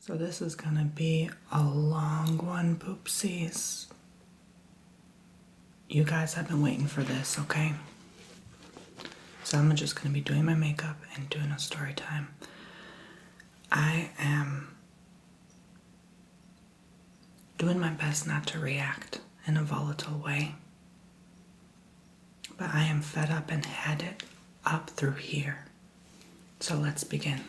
So this is gonna be a long one, poopsies. You guys have been waiting for this, okay? So I'm just gonna be doing my makeup and doing a story time. I am doing my best not to react in a volatile way, but I am fed up and had it up through here. So let's begin.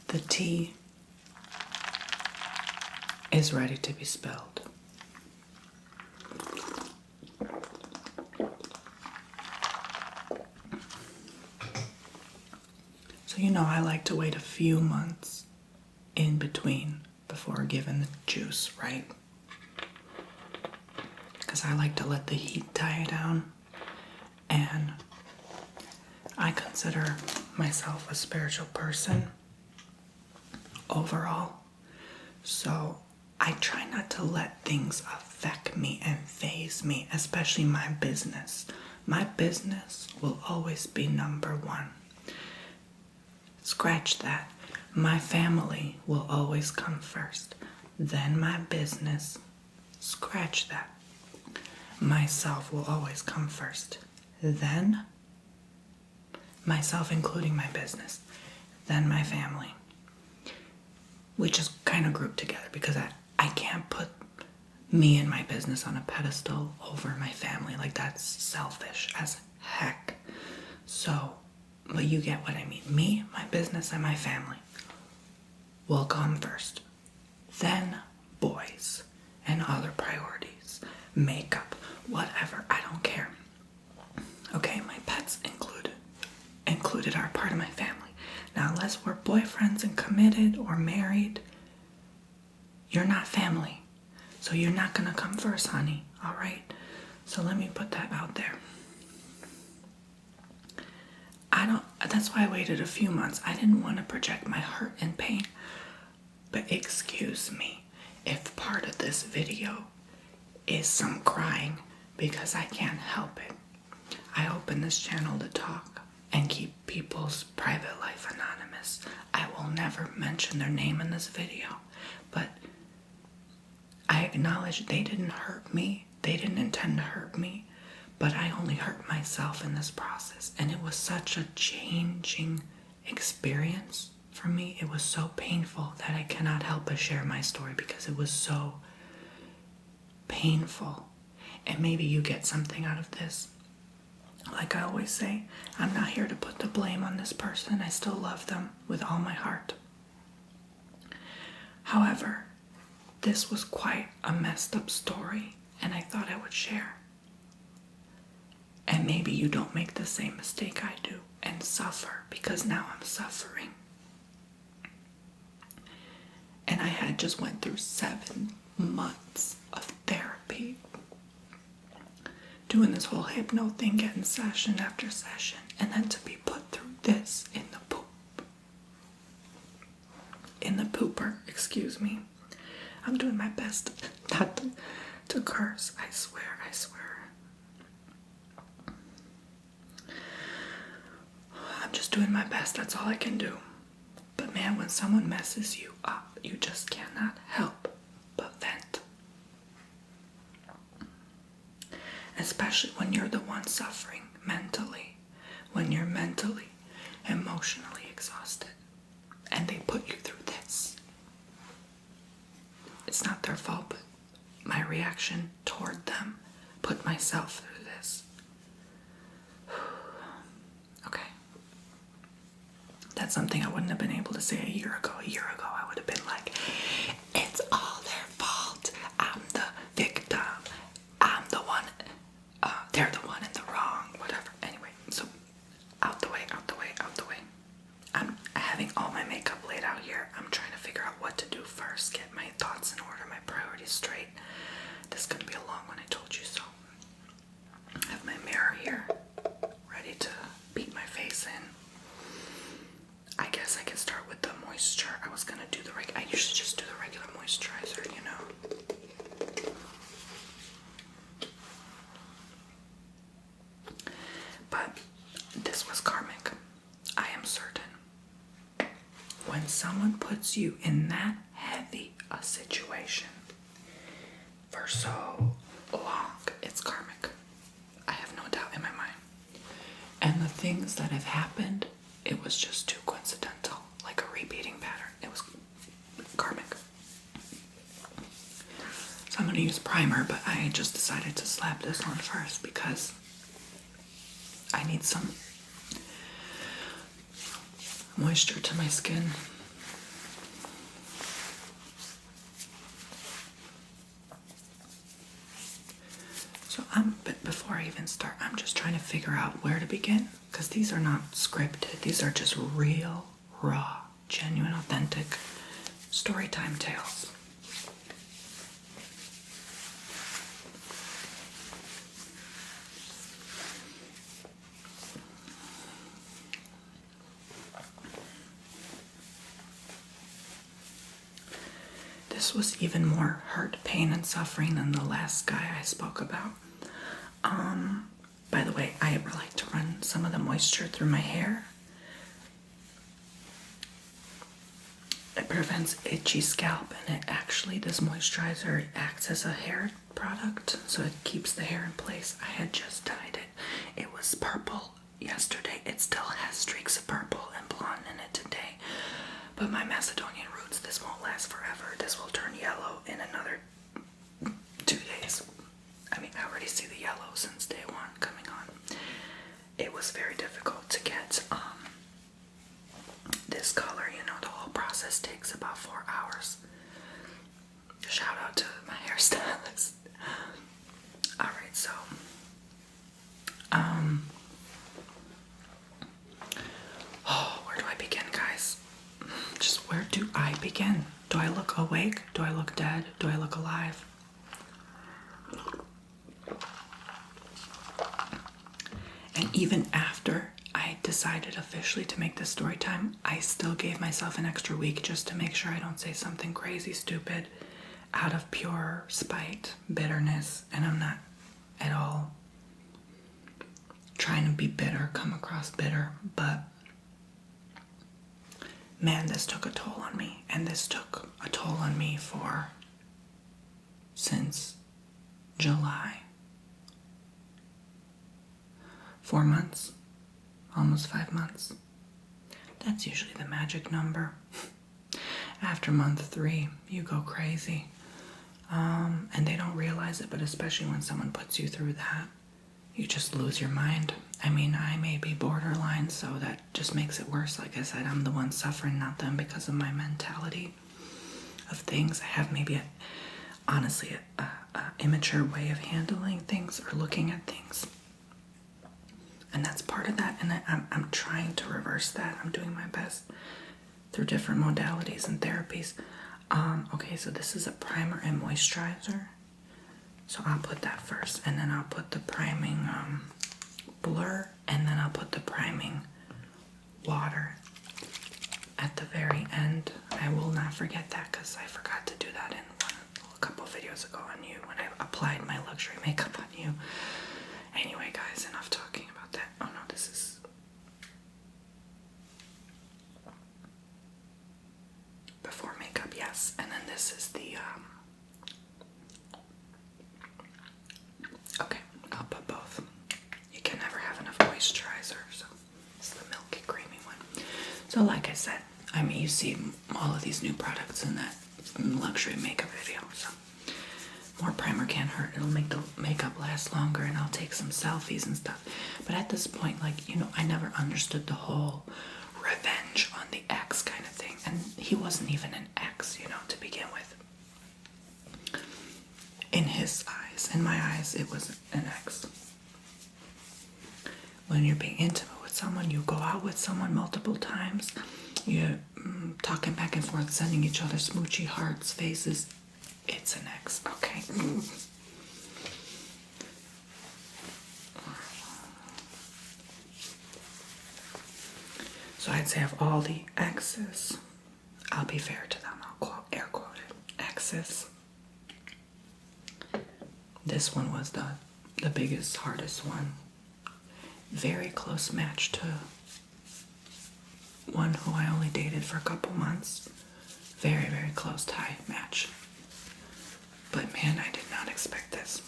The tea is ready to be spilled. So I like to wait a few months in between before giving the juice, right? Because I like to let the heat die down, and I consider myself a spiritual person overall, so I try not to let things affect me and phase me, especially my business. My business will always be number one. Scratch that. My family will always come first, then my business. Scratch that. Myself will always come first, then myself, including my business, then my family. We just kind of group together because I can't put me and my business on a pedestal over my family. Like, that's selfish as heck. So, but you get what I mean. Me, my business, and my family will come first. Then boys and other priorities. Makeup, whatever, I don't care. Okay, my pets included are part of my family. Now, unless we're boyfriends and committed or married, you're not family. So you're not gonna come first, honey, all right? So let me put that out there. That's why I waited a few months. I didn't want to project my hurt and pain. But excuse me, if part of this video is some crying, because I can't help it. I open this channel to talk and keep people's private life anonymous. I will never mention their name in this video, but I acknowledge they didn't hurt me. They didn't intend to hurt me, but I only hurt myself in this process. And it was such a changing experience for me. It was so painful that I cannot help but share my story because it was so painful. And maybe you get something out of this. Like I always say, I'm not here to put the blame on this person. I still love them with all my heart. However, this was quite a messed up story, and I thought I would share. And maybe you don't make the same mistake I do and suffer, because now I'm suffering. And I had just went through 7 months of therapy, doing this whole hypno thing, getting session after session, and then to be put through this in the pooper, excuse me. I'm doing my best not to curse, I swear. I'm just doing my best, that's all I can do. But man, when someone messes you up, you just cannot help but vent. Especially when you're the one suffering mentally, when you're mentally, emotionally exhausted, and they put you through this. It's not their fault, but my reaction toward them put myself through this. Okay. That's something I wouldn't have been able to say a year ago. A year ago, I would have been like, it's all their fault. I'm the victim. I'm the one, they're the one in the wrong, whatever. Anyway, so out the way. I'm having all my makeup laid out here. I'm trying to figure out what to do first, get my thoughts in order, my priorities straight. This is going to be a long one, I told you so. I have my mirror here, ready to beat my face in. I guess I can start with the moisture. I was going to do I usually just do the regular moisturizer, you know. But this was karmic. I am certain. When someone puts you in that heavy a situation for so long, it's karmic. I have no doubt in my mind. And the things that have happened, it was just too coincidental, like a repeating pattern. It was karmic. So I'm going to use primer, but I just decided to slap this on first because I need some moisture to my skin. So but before I even start, I'm just trying to figure out where to begin, because these are not scripted. These are just real, raw, genuine, authentic Storytime tales. This was even more hurt, pain, and suffering than the last guy I spoke about. By the way, I like to run some of the moisture through my hair. It prevents itchy scalp, and this moisturizer acts as a hair product, so it keeps the hair in place. I had just dyed it. It was purple yesterday. It still has streaks of purple and blonde in it today. But my Macedonian roots, this won't last forever. This will turn yellow in another 2 days. I mean, I already see the yellow since day one coming on. It was very difficult to get this color, you know, the whole process takes about 4 hours. Shout out to my hairstylist. Alright, so where do I begin, guys? Just where do I begin? Do I look awake? Do I look dead? Do I look alive? And even after I decided officially to make this story time, I still gave myself an extra week just to make sure I don't say something crazy stupid out of pure spite, bitterness, and I'm not at all trying to be bitter, come across bitter, but man, this took a toll on me, and this took a toll on me since July. 4 months, almost 5 months. That's usually the magic number. After month 3, you go crazy. And they don't realize it, but especially when someone puts you through that, you just lose your mind. I mean, I may be borderline, so that just makes it worse. Like I said, I'm the one suffering, not them, because of my mentality of things. I have maybe, honestly, a immature way of handling things or looking at things. And that's part of that, and I'm trying to reverse that. I'm doing my best through different modalities and therapies. Okay, so this is a primer and moisturizer. So I'll put that first, and then I'll put the priming blur, and then I'll put the priming water at the very end. I will not forget that, because I forgot to do that a couple videos ago on you when I applied my luxury makeup on you. Anyway, guys, enough talking about that. Oh no, this is... before makeup, yes. And then this is the... Okay, I'll put both. You can never have enough moisturizer, so it's the milky, creamy one. So like I said, I mean, you see all of these new products in that luxury makeup video, so... more primer can't hurt. It'll make the makeup last longer, and I'll take some selfies and stuff. But at this point, like, you know, I never understood the whole revenge on the ex kind of thing. And he wasn't even an ex, you know, to begin with. In his eyes. In my eyes, it was an ex. When you're being intimate with someone, you go out with someone multiple times, you talking back and forth, sending each other smoochy hearts, faces, it's an ex, okay? So I'd say of all the exes, I'll be fair to them, I'll quote, air quote it, exes. This one was the biggest, hardest one. Very close match to one who I only dated for a couple months. Very, very close tie match. But man, I did not expect this.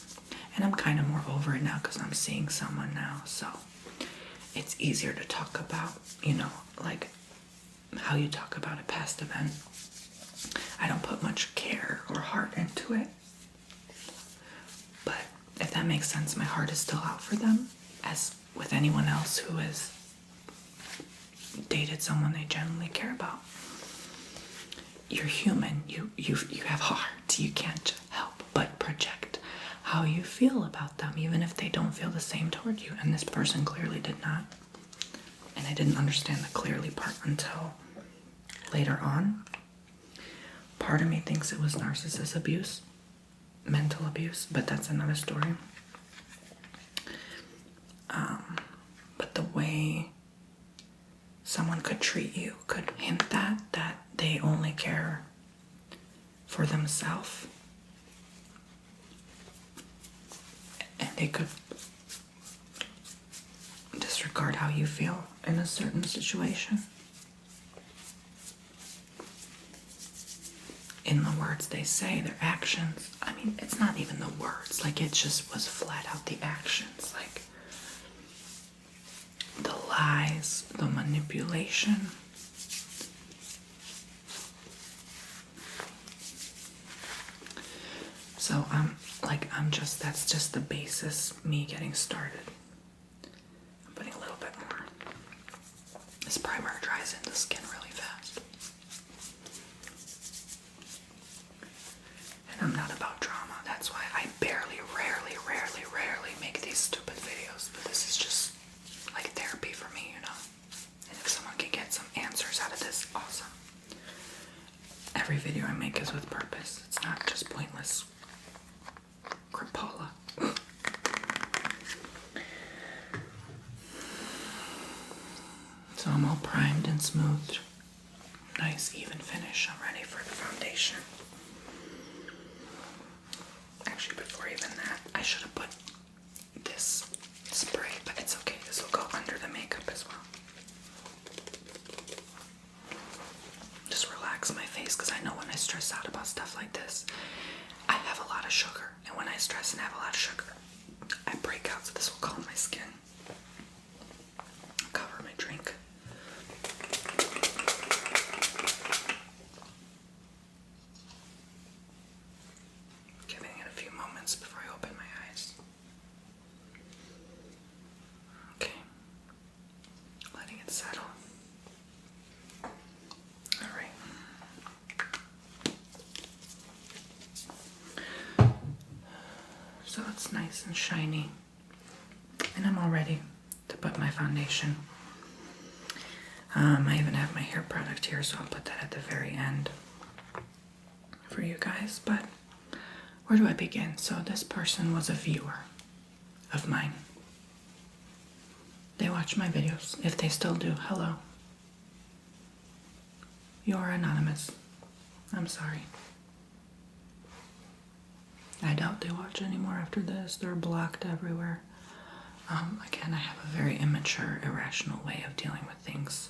And I'm kind of more over it now because I'm seeing someone now. So it's easier to talk about, you know, like how you talk about a past event. I don't put much care or heart into it. But if that makes sense, my heart is still out for them, as with anyone else who has dated someone they genuinely care about. You're human. You have heart. You can't help but project how you feel about them, even if they don't feel the same toward you. And this person clearly did not. And I didn't understand the clearly part until later on. Part of me thinks it was narcissist abuse, mental abuse, but that's another story. But the way someone could treat you could hint that they only care for themselves. And they could disregard how you feel in a certain situation. In the words they say, their actions. I mean, it's not even the words. Like, it just was flat out the actions. Like, the lies, the manipulation. So that's just the basis, me getting started. I'm putting a little bit more. This primer dries into the skin really fast. And I'm not about drama. That's why I rarely make these stupid videos. But this is just like therapy for me, you know? And if someone can get some answers out of this, awesome. Every video I make is with purpose. It's not just pointless crapola. So I'm all primed and smoothed. Nice even finish. I'm ready for the foundation. Actually, before even that, I should have put this spray, but it's okay. This will go under the makeup as well. Just relax my face, because I know when I stress out about stuff like this, I have a lot of sugar. And when I stress and have a lot of sugar, I break out, so this will calm my skin. Cover my drink. Giving it a few moments before I open my eyes. Okay. Letting it settle. Alright. So it's nice and shiny. And I'm all ready to put my foundation. I even have my hair product here, so I'll put that at the very end for you guys. But where do I begin? So this person was a viewer of mine. They watch my videos. If they still do, hello. You are anonymous. I'm sorry. I doubt they watch anymore after this. They're blocked everywhere. Again, I have a very immature, irrational way of dealing with things.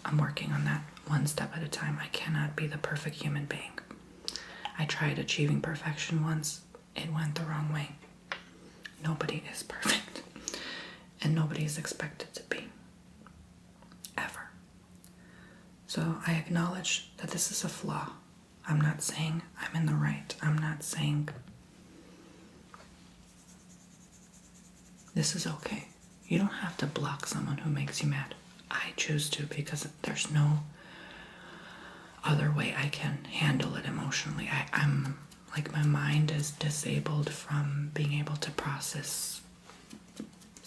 I'm working on that one step at a time. I cannot be the perfect human being. I tried achieving perfection once. It went the wrong way. Nobody is perfect. And nobody is expected to be. Ever. So I acknowledge that this is a flaw. I'm not saying I'm in the right. I'm not saying this is okay. You don't have to block someone who makes you mad. I choose to because there's no other way I can handle it emotionally. I'm like, my mind is disabled from being able to process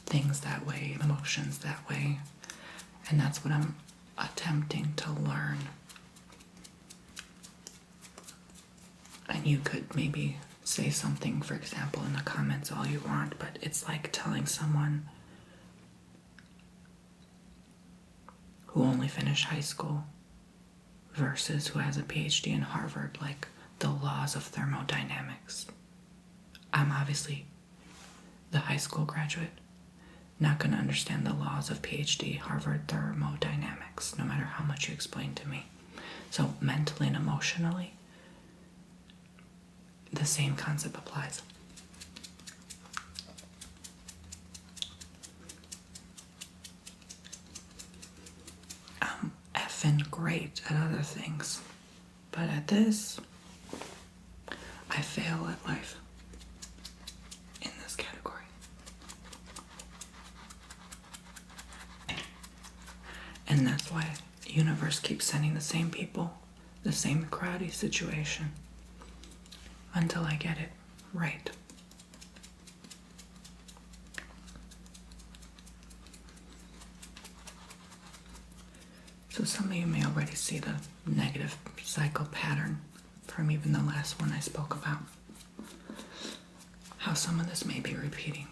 things that way, emotions that way. And that's what I'm attempting to learn And you could maybe say something, for example, in the comments all you want, but it's like telling someone who only finished high school versus who has a PhD in Harvard, like the laws of thermodynamics. I'm obviously the high school graduate, not going to understand the laws of PhD Harvard thermodynamics, no matter how much you explain to me. So mentally and emotionally, the same concept applies. I'm effing great at other things, but at this, I fail at life in this category. And that's why the universe keeps sending the same people, the same crowdy situation, until I get it right. So some of you may already see the negative cycle pattern from even the last one I spoke about. How some of this may be repeating.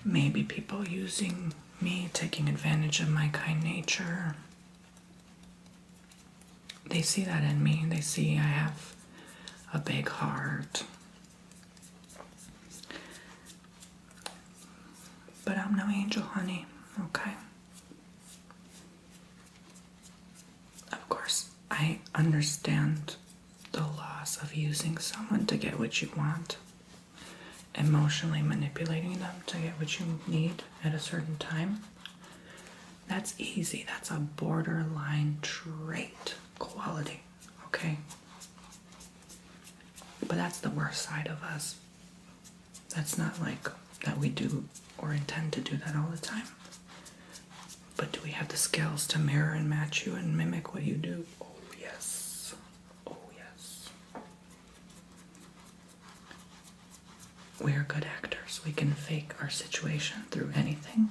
Maybe people using me, taking advantage of my kind nature. They see that in me. They see I have a big heart. But I'm no angel, honey, okay? Of course, I understand the loss of using someone to get what you want. Emotionally manipulating them to get what you need at a certain time. That's easy. That's a borderline trait quality, okay? But that's the worst side of us. That's not like that we do or intend to do that all the time. But do we have the skills to mirror and match you and mimic what you do? Oh, yes. Oh, yes. We are good actors. We can fake our situation through anything.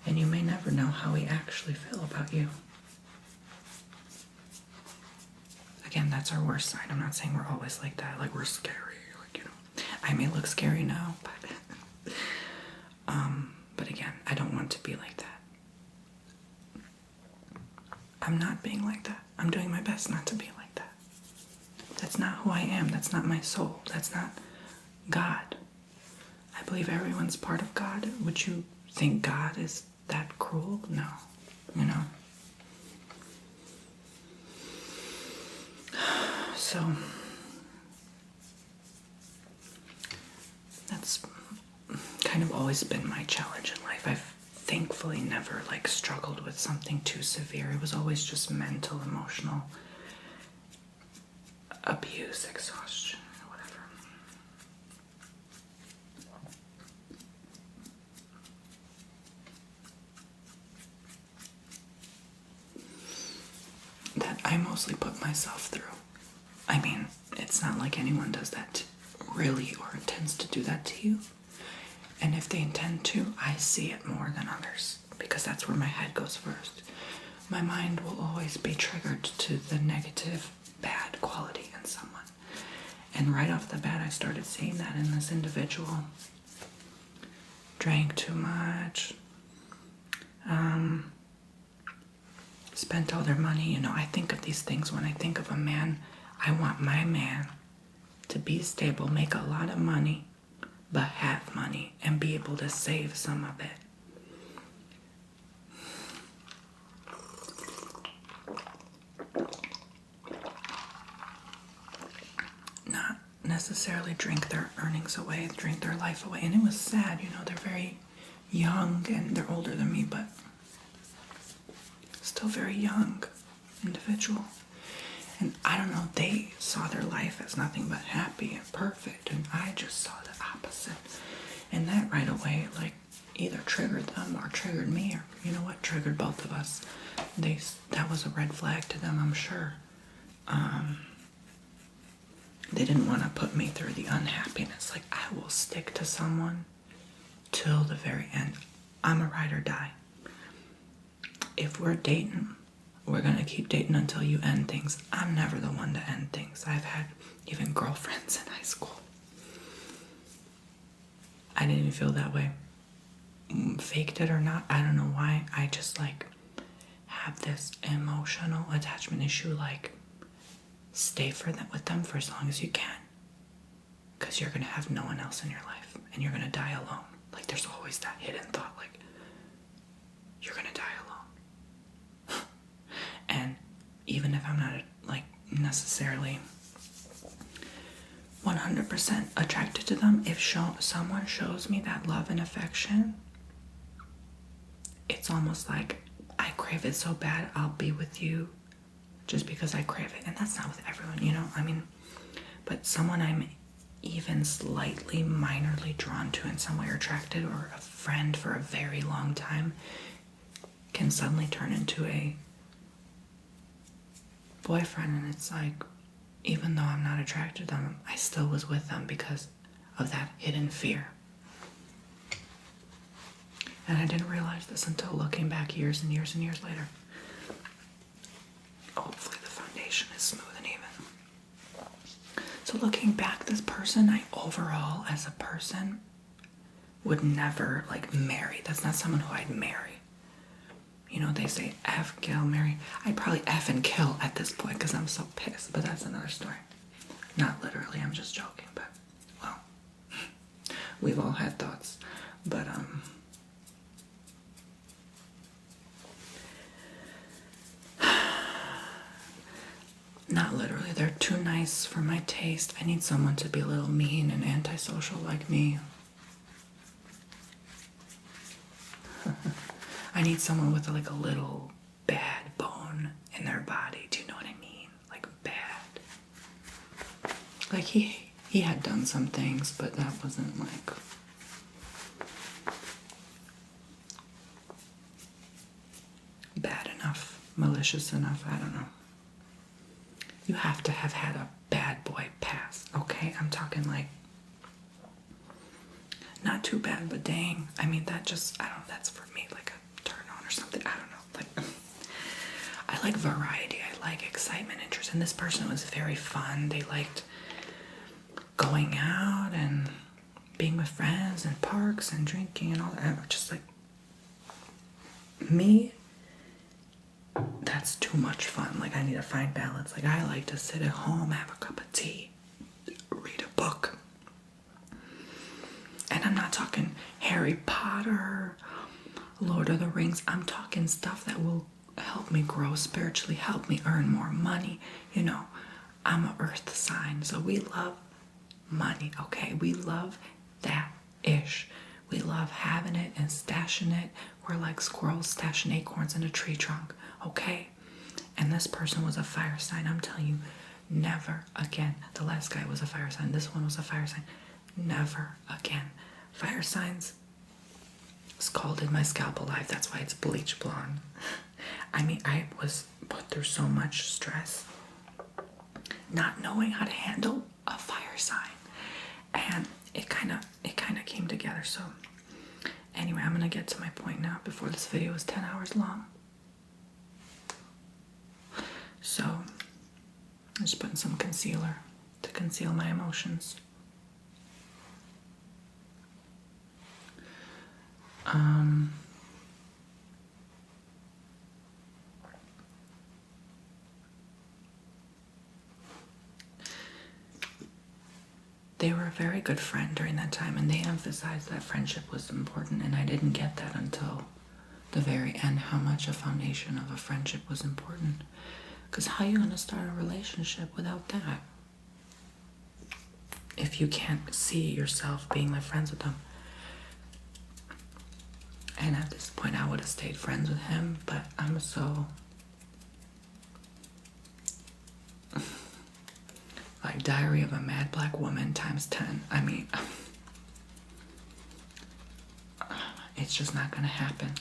And you may never know how we actually feel about you. Again, that's our worst side. I'm not saying we're always like that, like we're scary. Like, you know, I may look scary now, but but again, I don't want to be like that. I'm not being like that. I'm doing my best not to be like that. That's not who I am. That's not my soul. That's not God. I believe everyone's part of God. Would you think God is that cruel? No. You know? So, that's kind of always been my challenge in life. I've thankfully never struggled with something too severe. It was always just mental, emotional abuse, exhaustion, whatever. That I mostly put myself through. I mean, it's not like anyone does that really or intends to do that to you. And if they intend to, I see it more than others because that's where my head goes first. My mind will always be triggered to the negative, bad quality in someone. And right off the bat, I started seeing that in this individual. Drank too much. Spent all their money. You know, I think of these things when I think of a man. I want my man to be stable, make a lot of money, but have money and be able to save some of it. Not necessarily drink their earnings away, drink their life away. And it was sad, you know, they're very young and they're older than me, but still very young individual. And I don't know, they saw their life as nothing but happy and perfect, and I just saw the opposite. And that right away, either triggered them or triggered me, or you know what, triggered both of us. That was a red flag to them, I'm sure. They didn't want to put me through the unhappiness. I will stick to someone till the very end. I'm a ride or die. If we're dating, we're gonna keep dating until you end things. I'm never the one to end things. I've had even girlfriends in high school. I didn't feel that way. Faked it or not, I don't know why. I just like have this emotional attachment issue. Like, stay with them for as long as you can, because you're gonna have no one else in your life, and you're gonna die alone. Like, there's always that hidden thought, like, you're gonna die alone. And even if I'm not like necessarily 100% attracted to them, if someone shows me that love and affection, it's almost like I crave it so bad, I'll be with you just because I crave it. And that's not with everyone, you know? I mean, but someone I'm even slightly minorly drawn to in some way, or attracted, or a friend for a very long time, can suddenly turn into a boyfriend. And it's like, even though I'm not attracted to them, I still was with them because of that hidden fear. And I didn't realize this until looking back years and years and years later. Hopefully the foundation is smooth and even. So looking back, this person I overall as a person would never like marry. That's not someone who I'd marry. You know, they say F, kill, marry. I'd probably F and kill at this point because I'm so pissed, but that's another story. Not literally, I'm just joking, but, well, we've all had thoughts. But, not literally, they're too nice for my taste. I need someone to be a little mean and antisocial like me. I need someone with like a little bad bone in their body. Do you know what I mean? Like bad. Like he had done some things, but that wasn't like bad enough, malicious enough. I don't know. You have to have had a bad boy past, okay? I'm talking like not too bad, but dang. I mean, that just, I don't know, that's for me like a turn on or something. I don't know. Like, I like variety. I like excitement, interest. And this person was very fun. They liked going out and being with friends and parks and drinking and all that. Just like me, that's too much fun. Like, I need to find balance. Like, I like to sit at home, have a cup of tea, read a book. And I'm not talking Harry Potter, Lord of the Rings. I'm talking stuff that will help me grow spiritually, help me earn more money. You know, I'm an earth sign, so we love money, okay? We love that ish. We love having it and stashing it. We're like squirrels stashing acorns in a tree trunk, okay? And this person was a fire sign. I'm telling you, never again. The last guy was a fire sign. This one was a fire sign. Never again. Fire signs, it's called in my scalp alive. That's why it's bleach blonde. I mean, I was put through so much stress not knowing how to handle a fire sign. And it kind of came together. So anyway, I'm going to get to my point now before this video is 10 hours long. So I'm just putting some concealer to conceal my emotions. They were a very good friend during that time, and they emphasized that friendship was important, and I didn't get that until the very end, how much a foundation of a friendship was important. Because how are you going to start a relationship without that? If you can't see yourself being like friends with them. And at this point, I would have stayed friends with him, but I'm so like Diary of a Mad Black Woman times 10. I mean, it's just not gonna happen.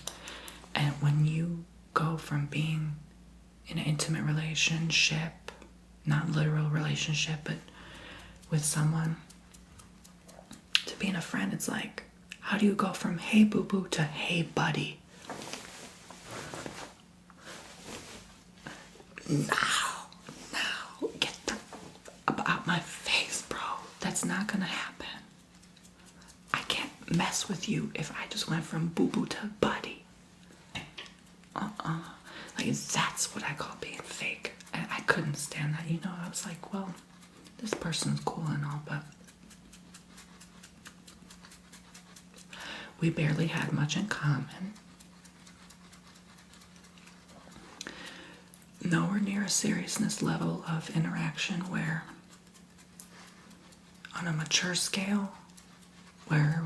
And when you go from being in an intimate relationship, not literal relationship, but with someone, to being a friend, it's like, how do you go from hey boo boo to hey buddy? No, get the out my face, bro. That's not gonna happen. I can't mess with you if I just went from boo-boo to buddy. Like, that's what I call being fake. And I couldn't stand that. You know, I was like, well, this person's cool and all, but we barely had much in common. Nowhere near a seriousness level of interaction where, on a mature scale, where,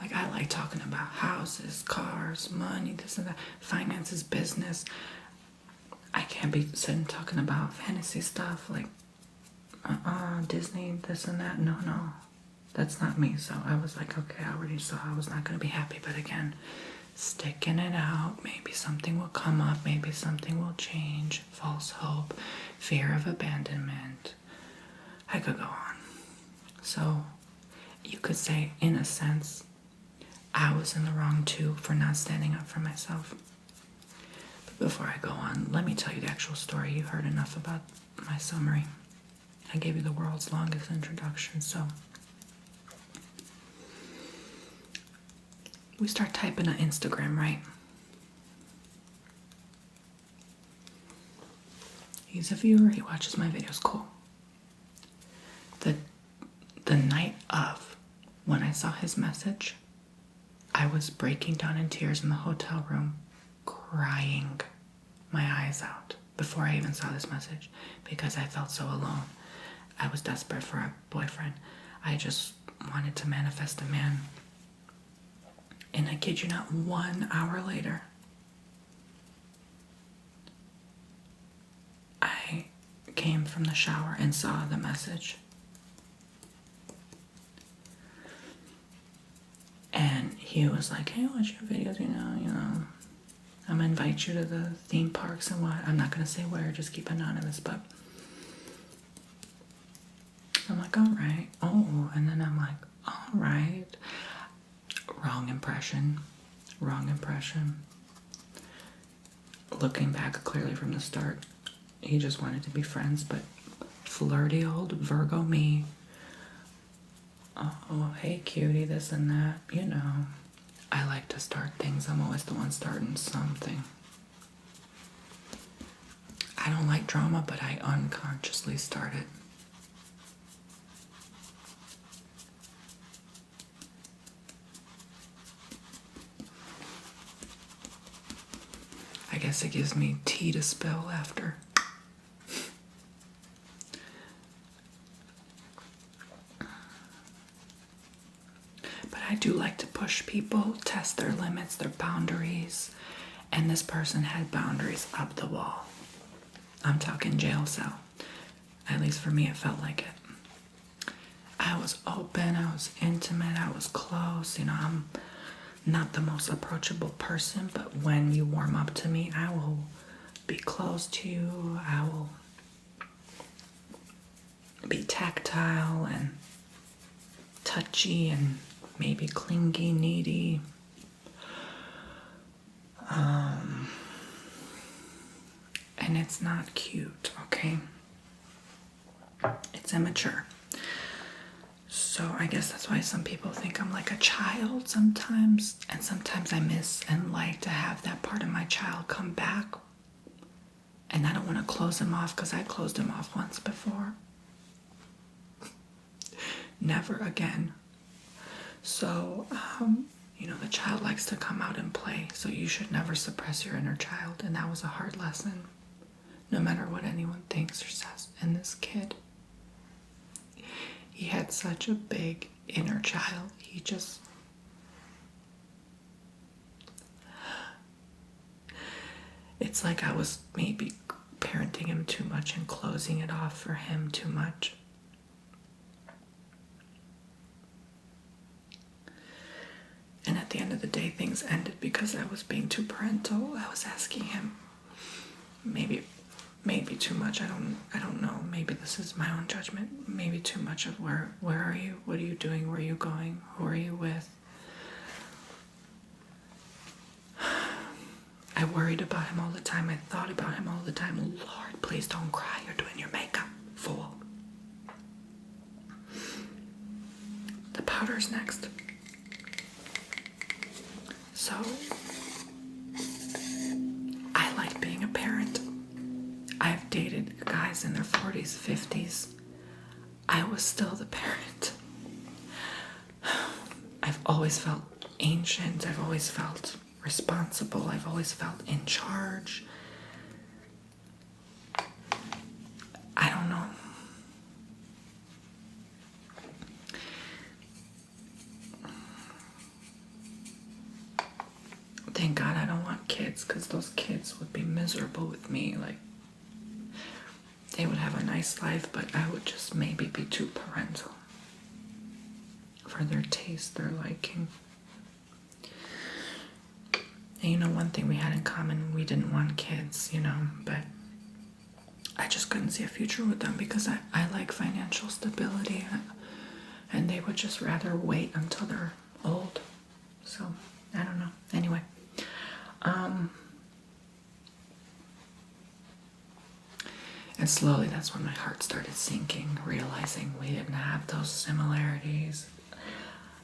like, I like talking about houses, cars, money, this and that, finances, business. I can't be sitting talking about fantasy stuff like Disney, this and that. No, that's not me. So I was like, okay, I already saw I was not going to be happy. But again, sticking it out, maybe something will come up, maybe something will change, false hope, fear of abandonment. I could go on. So you could say, in a sense, I was in the wrong too for not standing up for myself. But before I go on, let me tell you the actual story. You heard enough about my summary. I gave you the world's longest introduction, so we start typing on Instagram, right? He's a viewer, he watches my videos, cool. The night of, when I saw his message, I was breaking down in tears in the hotel room, crying my eyes out before I even saw this message because I felt so alone. I was desperate for a boyfriend. I just wanted to manifest a man. And I kid you not, 1 hour later, I came from the shower and saw the message. And he was like, hey, watch your videos, you know, I'm gonna invite you to the theme parks and what. I'm not gonna say where, just keep anonymous, but I'm like, all right. Oh, and then I'm like, all right. Wrong impression. Looking back clearly from the start, he just wanted to be friends, but flirty old Virgo me. Oh, hey cutie, this and that, you know. I like to start things. I'm always the one starting something. I don't like drama, but I unconsciously start it. I guess it gives me tea to spill after. But I do like to push people, test their limits, their boundaries. And this person had boundaries up the wall. I'm talking jail cell. At least for me, it felt like it. I was open, I was intimate, I was close. You know, I'm not the most approachable person, but when you warm up to me, I will be close to you. I will be tactile and touchy and maybe clingy, needy. And it's not cute, okay? It's immature. So I guess that's why some people think I'm like a child sometimes. And sometimes I miss and like to have that part of my child come back. And I don't want to close him off because I closed him off once before. Never again. So, you know, the child likes to come out and play. So you should never suppress your inner child. And that was a hard lesson. No matter what anyone thinks or says. And this kid, he had such a big inner child. He just... It's like I was maybe parenting him too much and closing it off for him too much. And at the end of the day, things ended because I was being too parental. I was asking him maybe too much. I don't know. Maybe this is my own judgment. Maybe too much of where are you? What are you doing? Where are you going? Who are you with? I worried about him all the time. I thought about him all the time. Lord, please don't cry. You're doing your makeup, fool. The powder's next. So, I like being a parent. I've dated guys in their 40s, 50s. I was still the parent. I've always felt ancient. I've always felt responsible. I've always felt in charge. I don't know. Thank God I don't want kids, because those kids would be miserable with me. Like, they would have a nice life, but I would just maybe be too parental for their taste, their liking. And you know, one thing we had in common, we didn't want kids, you know, but I just couldn't see a future with them because I like financial stability, and they would just rather wait until they're old. So, I don't know. Anyway. And slowly, that's when my heart started sinking, realizing we didn't have those similarities.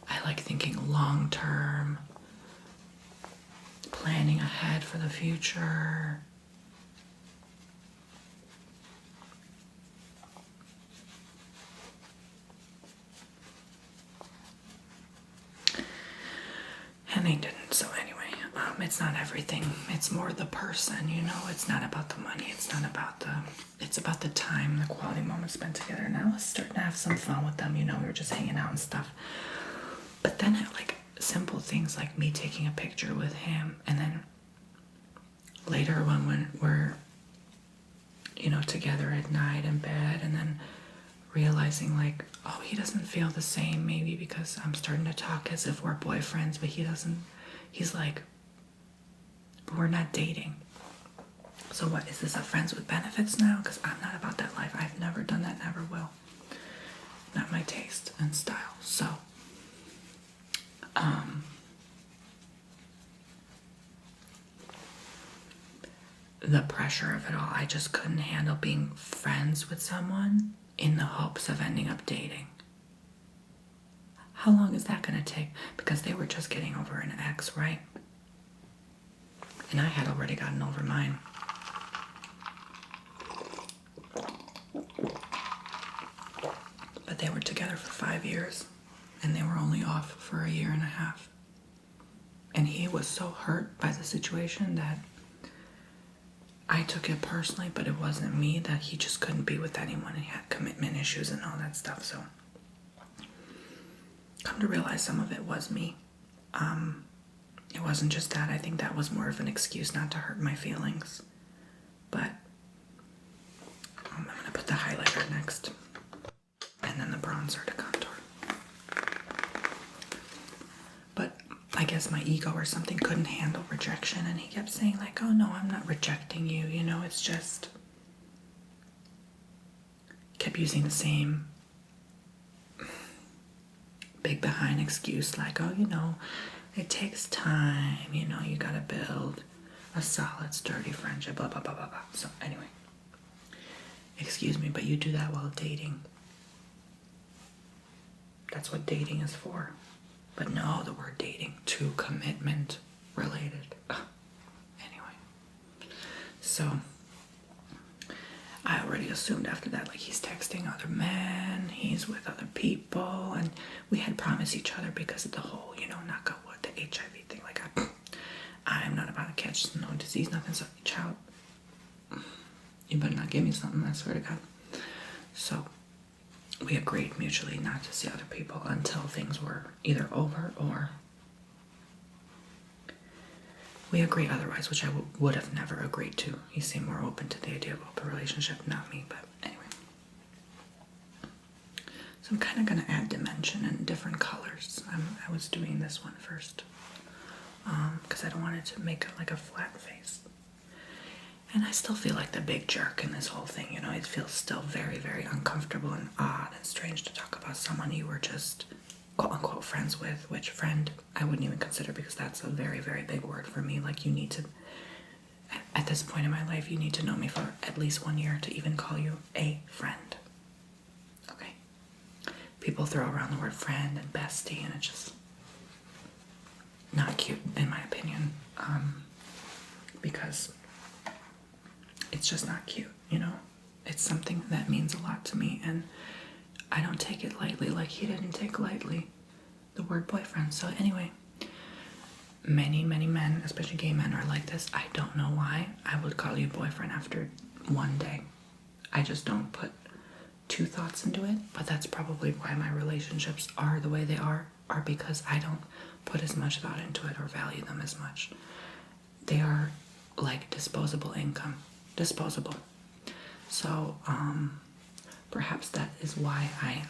I like thinking long term, planning ahead for the future. And they didn't, so anyway, it's not everything. It's more the person, you know. It's not about the money. It's about the time, the quality moments spent together. Now let's start to have some fun with them, you know. We were just hanging out and stuff. But then like simple things like me taking a picture with him, and then later when we're, you know, together at night in bed, and then realizing like, oh, he doesn't feel the same, maybe because I'm starting to talk as if we're boyfriends, but he's like, but we're not dating. So what, is this a friends with benefits now? Because I'm not about that life. I've never done that, never will. Not my taste and style. So, the pressure of it all, I just couldn't handle being friends with someone in the hopes of ending up dating. How long is that going to take? Because they were just getting over an ex, right? And I had already gotten over mine. But they were together for 5 years, and they were only off for 1.5 years. And he was so hurt by the situation that I took it personally, but it wasn't me, that he just couldn't be with anyone, and he had commitment issues and all that stuff. So come to realize some of it was me. It wasn't just that. I think that was more of an excuse not to hurt my feelings. But I'm going to put the highlighter next, and then the bronzer to contour. But I guess my ego or something couldn't handle rejection, and he kept saying like, oh no, I'm not rejecting you, you know, it's just, kept using the same big behind excuse like, oh, you know, it takes time, you know, you gotta build a solid, sturdy friendship, blah, blah, blah, blah, blah. So anyway, excuse me, but you do that while dating. That's what dating is for. But no, the word dating, to commitment related. Anyway, so I already assumed after that, like, he's texting other men, he's with other people, and we had promised each other because of the whole, you know, knock on wood, the HIV thing. Like, I am not about to catch no disease, nothing. So, child, you better not give me something, I swear to God. So we agreed mutually not to see other people until things were either over or we agreed otherwise, which I would have never agreed to. He seemed more open to the idea of open relationship, not me, but anyway. So I'm kind of going to add dimension and different colors. I was doing this one first because I don't want it to make it like a flat face. And I still feel like the big jerk in this whole thing, you know. It feels still very, very uncomfortable and odd and strange to talk about someone you were just quote-unquote friends with, which friend I wouldn't even consider because that's a very, very big word for me. Like, you need to At this point in my life, you need to know me for at least 1 year to even call you a friend. Okay? People throw around the word friend and bestie, and it's just not cute, in my opinion. Because it's just not cute, you know? It's something that means a lot to me, and I don't take it lightly like he didn't take lightly the word boyfriend. So anyway, many men, especially gay men, are like this. I don't know why I would call you boyfriend after one day. I just don't put two thoughts into it, but that's probably why my relationships are the way they are because I don't put as much thought into it or value them as much. They are like disposable income. Disposable. So, perhaps that is why I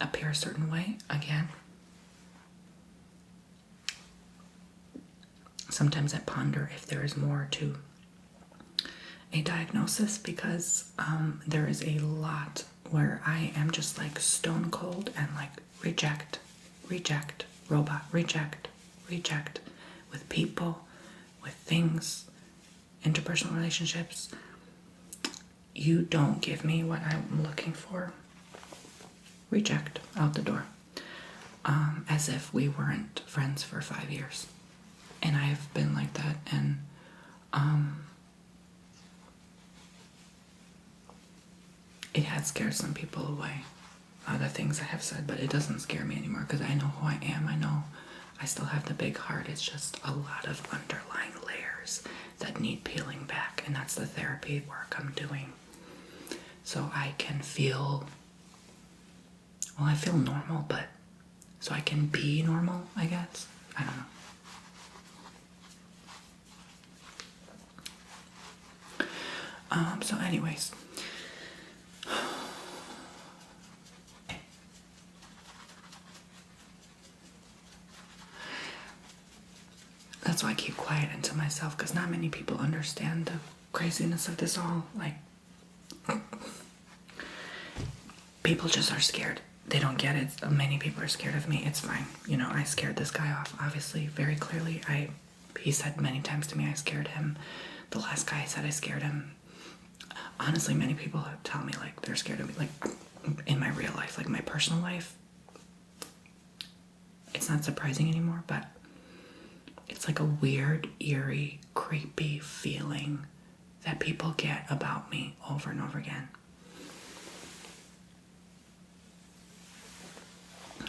appear a certain way. Again, sometimes I ponder if there is more to a diagnosis, because there is a lot where I am just like stone cold and like reject, robot, reject with people, with things, interpersonal relationships. You don't give me what I'm looking for. Reject, out the door. As if we weren't friends for 5 years. And I have been like that, and it has scared some people away, the things I have said, but it doesn't scare me anymore because I know who I am. I know I still have the big heart. It's just a lot of underlying layers that need peeling back, and that's the therapy work I'm doing. So I can feel, I feel normal, but so I can be normal, I guess. I don't know. So anyways, that's why I keep quiet into myself, because not many people understand the craziness of this all. Like, people just are scared. They don't get it. Many people are scared of me. It's fine. You know, I scared this guy off, obviously, very clearly. He said many times to me I scared him. The last guy said I scared him. Honestly, many people tell me, like, they're scared of me. Like, in my real life, like my personal life, it's not surprising anymore, but it's like a weird, eerie, creepy feeling that people get about me over and over again.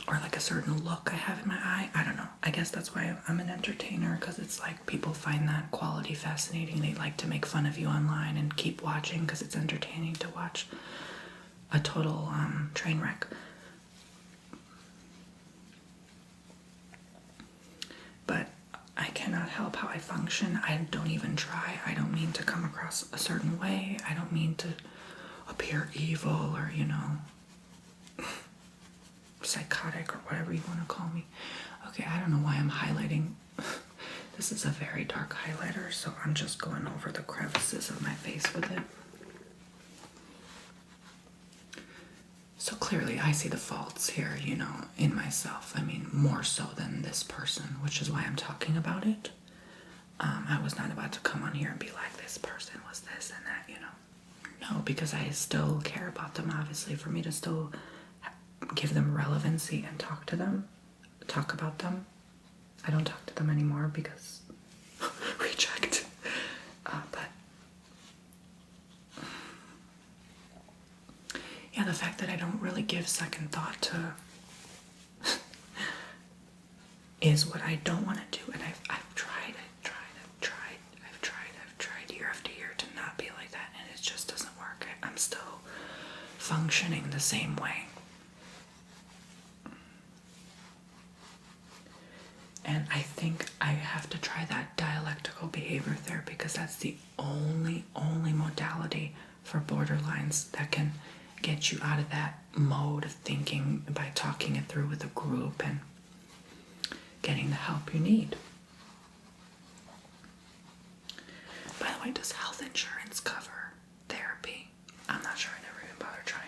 Or like a certain look I have in my eye. I don't know. I guess that's why I'm an entertainer, because it's like people find that quality fascinating. They like to make fun of you online and keep watching because it's entertaining to watch a total train wreck. But I cannot help how I function. I don't even try. I don't mean to come across a certain way. I don't mean to appear evil or, you know, psychotic or whatever you want to call me. Okay, I don't know why I'm highlighting. This is a very dark highlighter, so I'm just going over the crevices of my face with it. So clearly I see the faults here, you know, in myself. I mean, more so than this person, which is why I'm talking about it. I was not about to come on here and be like, this person was this and that, you know. No, because I still care about them, obviously. For me to still give them relevancy and talk about them. I don't talk to them anymore because reject. But yeah, the fact that I don't really give second thought to is what I don't want to do. And I've tried year after year to not be like that, and it just doesn't work. I'm still functioning the same way. And I think I have to try that dialectical behavior therapy, because that's the only modality for borderlines that can get you out of that mode of thinking by talking it through with a group and getting the help you need. By the way, does health insurance cover therapy? I'm not sure. I never even bothered trying.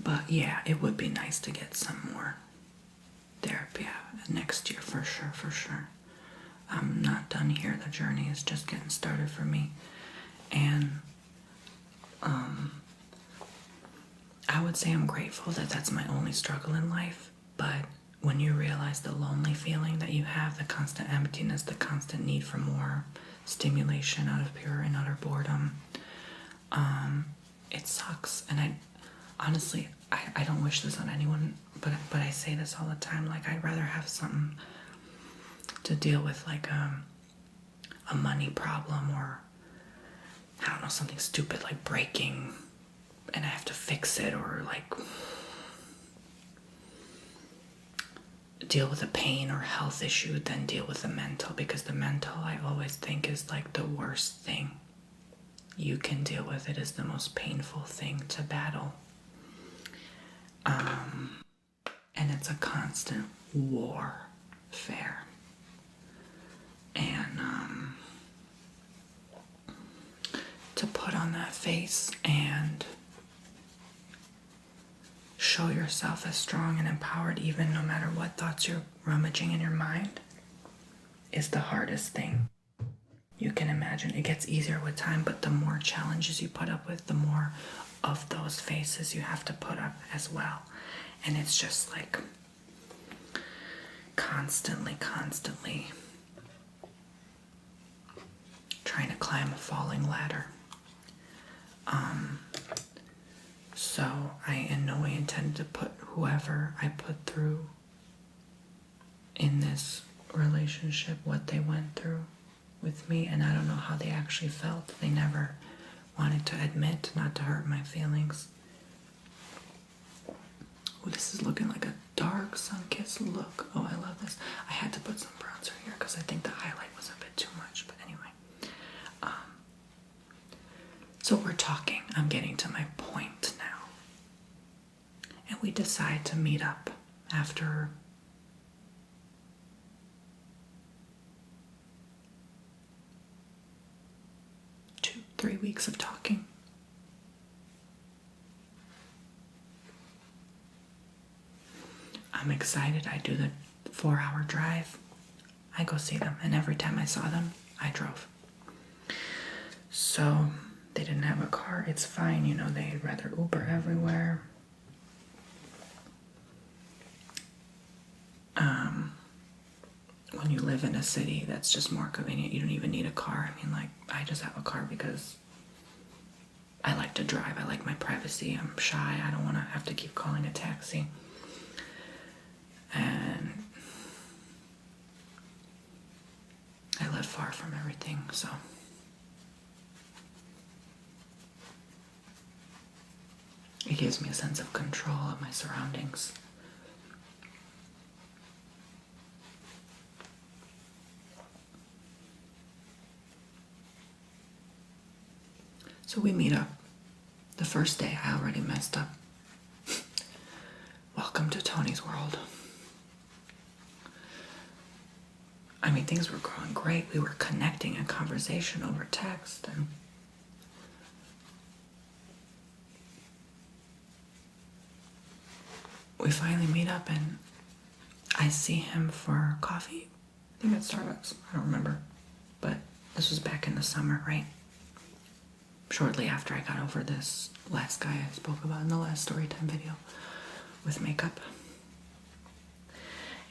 But yeah, it would be nice to get some more therapy next year, for sure, for sure. I'm not done here. The journey is just getting started for me. And I would say I'm grateful that that's my only struggle in life. But when you realize the lonely feeling that you have, the constant emptiness, the constant need for more stimulation out of pure and utter boredom, it sucks. And I honestly, I don't wish this on anyone, but I say this all the time. Like, I'd rather have something to deal with, like a money problem, or I don't know, something stupid like breaking and I have to fix it, or like deal with a pain or health issue than deal with the mental, because the mental, I always think, is like the worst thing you can deal with. It is the most painful thing to battle. And it's a constant warfare. And to put on that face and show yourself as strong and empowered, even no matter what thoughts you're rummaging in your mind, is the hardest thing you can imagine. It gets easier with time, but the more challenges you put up with, the more of those faces you have to put up as well. And it's just like constantly trying to climb a falling ladder. So I in no way intended to put whoever I put through in this relationship, what they went through with me, and I don't know how they actually felt. They never wanted to admit, not to hurt my feelings. Oh, this is looking like a dark sun-kissed look. Oh, I love this. I had to put some bronzer here because I think the highlight was a bit too much, but anyway. So we're talking. I'm getting to my point now. And we decide to meet up after 2-3 weeks of talking. I'm excited. I do the 4-hour drive. I go see them, and every time I saw them, I drove. So they didn't have a car. It's fine, you know, they'd rather Uber everywhere. When you live in a city, that's just more convenient. You don't even need a car. I mean, like, I just have a car because I like to drive. I like my privacy. I'm shy. I don't want to have to keep calling a taxi. And I live far from everything, so it gives me a sense of control of my surroundings. So we meet up. The first day, I already messed up. Welcome to Tony's world. I mean, things were going great. We were connecting in conversation over text, and we finally meet up, and I see him for coffee. I think at Starbucks. I don't remember. But this was back in the summer, right? Shortly after I got over this last guy I spoke about in the last Storytime video with makeup.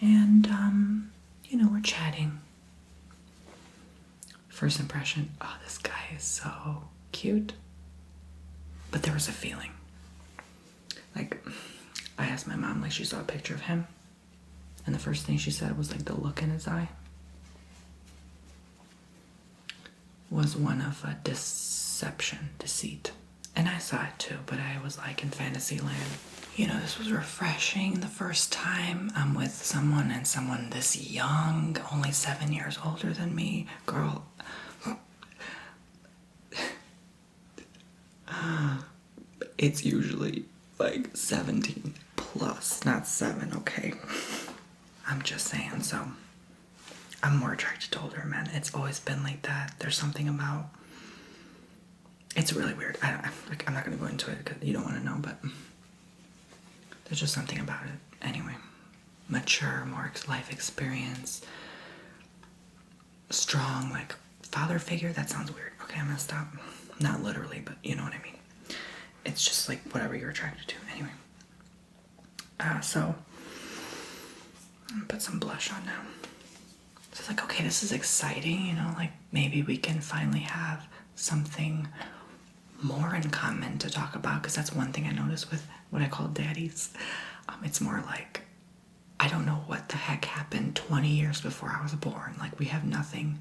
And, you know, we're chatting. First impression, oh, this guy is so cute. But there was a feeling. Like, I asked my mom, like, she saw a picture of him, and the first thing she said was, like, the look in his eye was one of a deception, deceit. And I saw it too, but I was like in fantasy land. You know, this was refreshing. The first time I'm with someone, and someone this young, only 7 years older than me. Girl, it's usually like 17 plus, not 7, okay? I'm just saying, so I'm more attracted to older men. It's always been like that. There's something about, it's really weird. I'm not going to go into it because you don't want to know, but There's just something about it. Anyway, mature, more life experience, strong, like father figure. That sounds weird. Okay, I'm gonna stop. Not literally, but you know what I mean. It's just like whatever you're attracted to. Anyway, so I'm gonna put some blush on now. So it's like, okay, this is exciting, you know, like maybe we can finally have something more in common to talk about, because that's one thing I noticed with what I call daddies. It's more like, I don't know what the heck happened 20 years before I was born. Like, we have nothing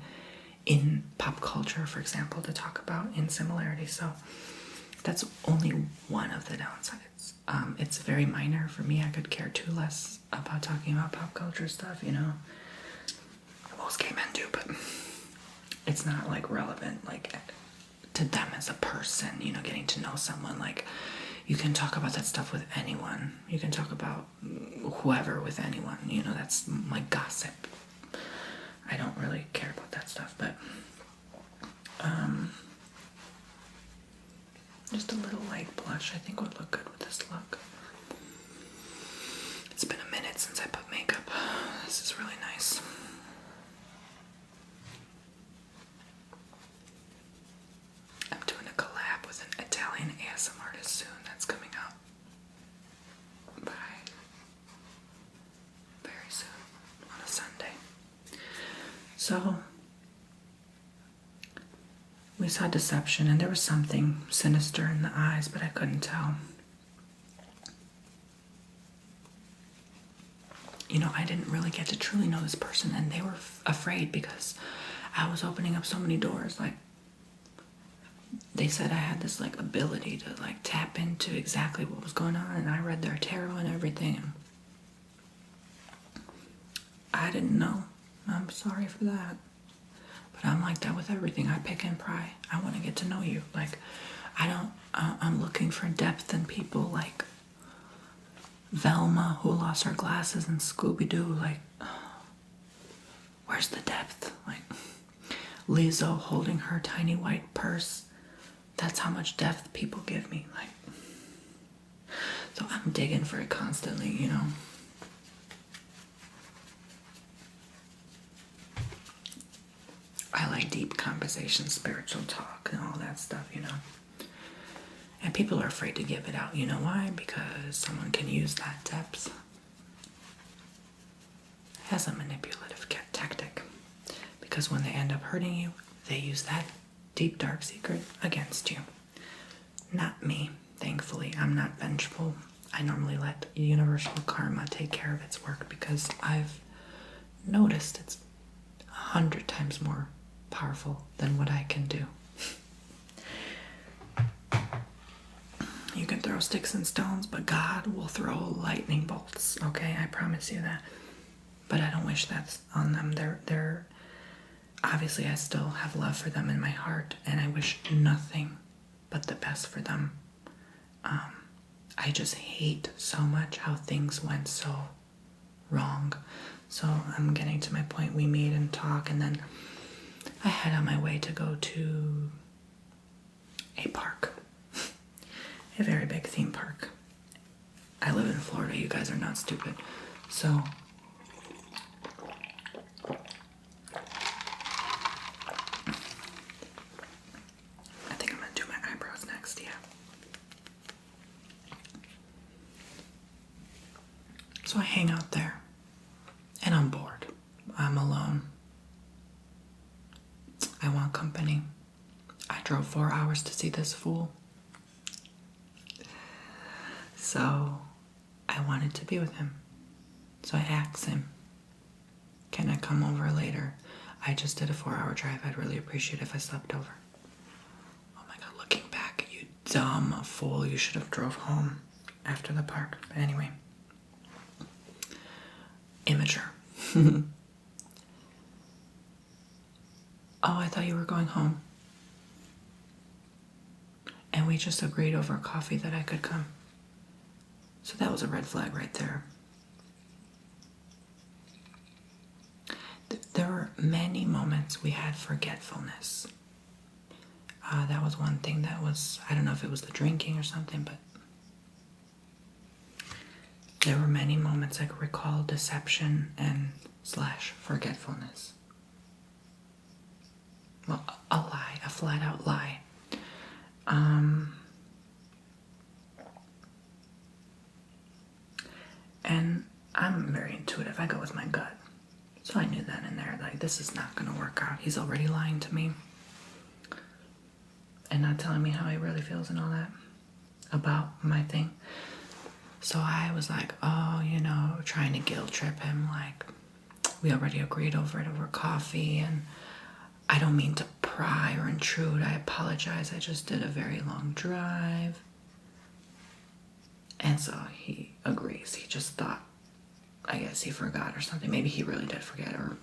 in pop culture, for example, to talk about in similarity. So that's only one of the downsides. It's very minor for me. I could care too less about talking about pop culture stuff, you know. Most gay men do, but it's not like relevant, like to them as a person, you know, getting to know someone. Like, you can talk about that stuff with anyone. You can talk about whoever with anyone, you know, that's like gossip. I don't really care about that stuff, but just a little light blush I think would look good with this look. It's been a minute since I put makeup. This is really nice. I'm doing a collab with an Italian ASMR artist soon. That's coming out very soon on a Sunday. So we saw deception, and there was something sinister in the eyes, but I couldn't tell. You know, I didn't really get to truly know this person, and they were afraid because I was opening up so many doors. Like, they said I had this like ability to like tap into exactly what was going on, and I read their tarot and everything, and I didn't know. I'm sorry for that. But I'm like that with everything. I pick and pry. I want to get to know you. Like, I'm looking for depth in people, like Velma, who lost her glasses, and Scooby-Doo. Like, where's the depth? Like, Lizzo holding her tiny white purse. That's how much depth people give me. Like, so I'm digging for it constantly, you know. I like deep conversation, spiritual talk, and all that stuff, you know. And people are afraid to give it out. You know why? Because someone can use that depth as a manipulative tactic. Because when they end up hurting you, they use that deep, dark secret against you. Not me, thankfully. I'm not vengeful. I normally let universal karma take care of its work, because I've noticed it's 100 times more powerful than what I can do. You can throw sticks and stones, but God will throw lightning bolts, okay? I promise you that. But I don't wish that on them. They're obviously, I still have love for them in my heart, and I wish nothing but the best for them. I just hate so much how things went so wrong. So I'm getting to my point. We meet and talk, and then I head on my way to go to a park. A very big theme park. I live in Florida. You guys are not stupid. So I think I'm gonna do my eyebrows next, yeah. So I hang out there, and I'm bored. I'm alone. I want company. I drove 4 hours to see this fool. So I wanted to be with him. So I asked him, can I come over later? I just did a 4-hour drive. I'd really appreciate it if I slept over. Oh my God, looking back, you dumb fool. You should have drove home after the park. But anyway. Immature. Oh, I thought you were going home. And we just agreed over coffee that I could come. So that was a red flag right there. There were many moments we had forgetfulness. That was one thing that was, I don't know if it was the drinking or something, but There were many moments I could recall deception and slash forgetfulness. Well, a lie, a flat out lie. And I'm very intuitive. I go with my gut. So I knew then and there, like, this is not going to work out. He's already lying to me and not telling me how he really feels and all that about my thing. So I was like, oh, trying to guilt trip him. Like, we already agreed over it over coffee, and I don't mean to pry or intrude. I apologize. I just did a very long drive. And so he agrees. He just thought, I guess he forgot or something. Maybe he really did forget, or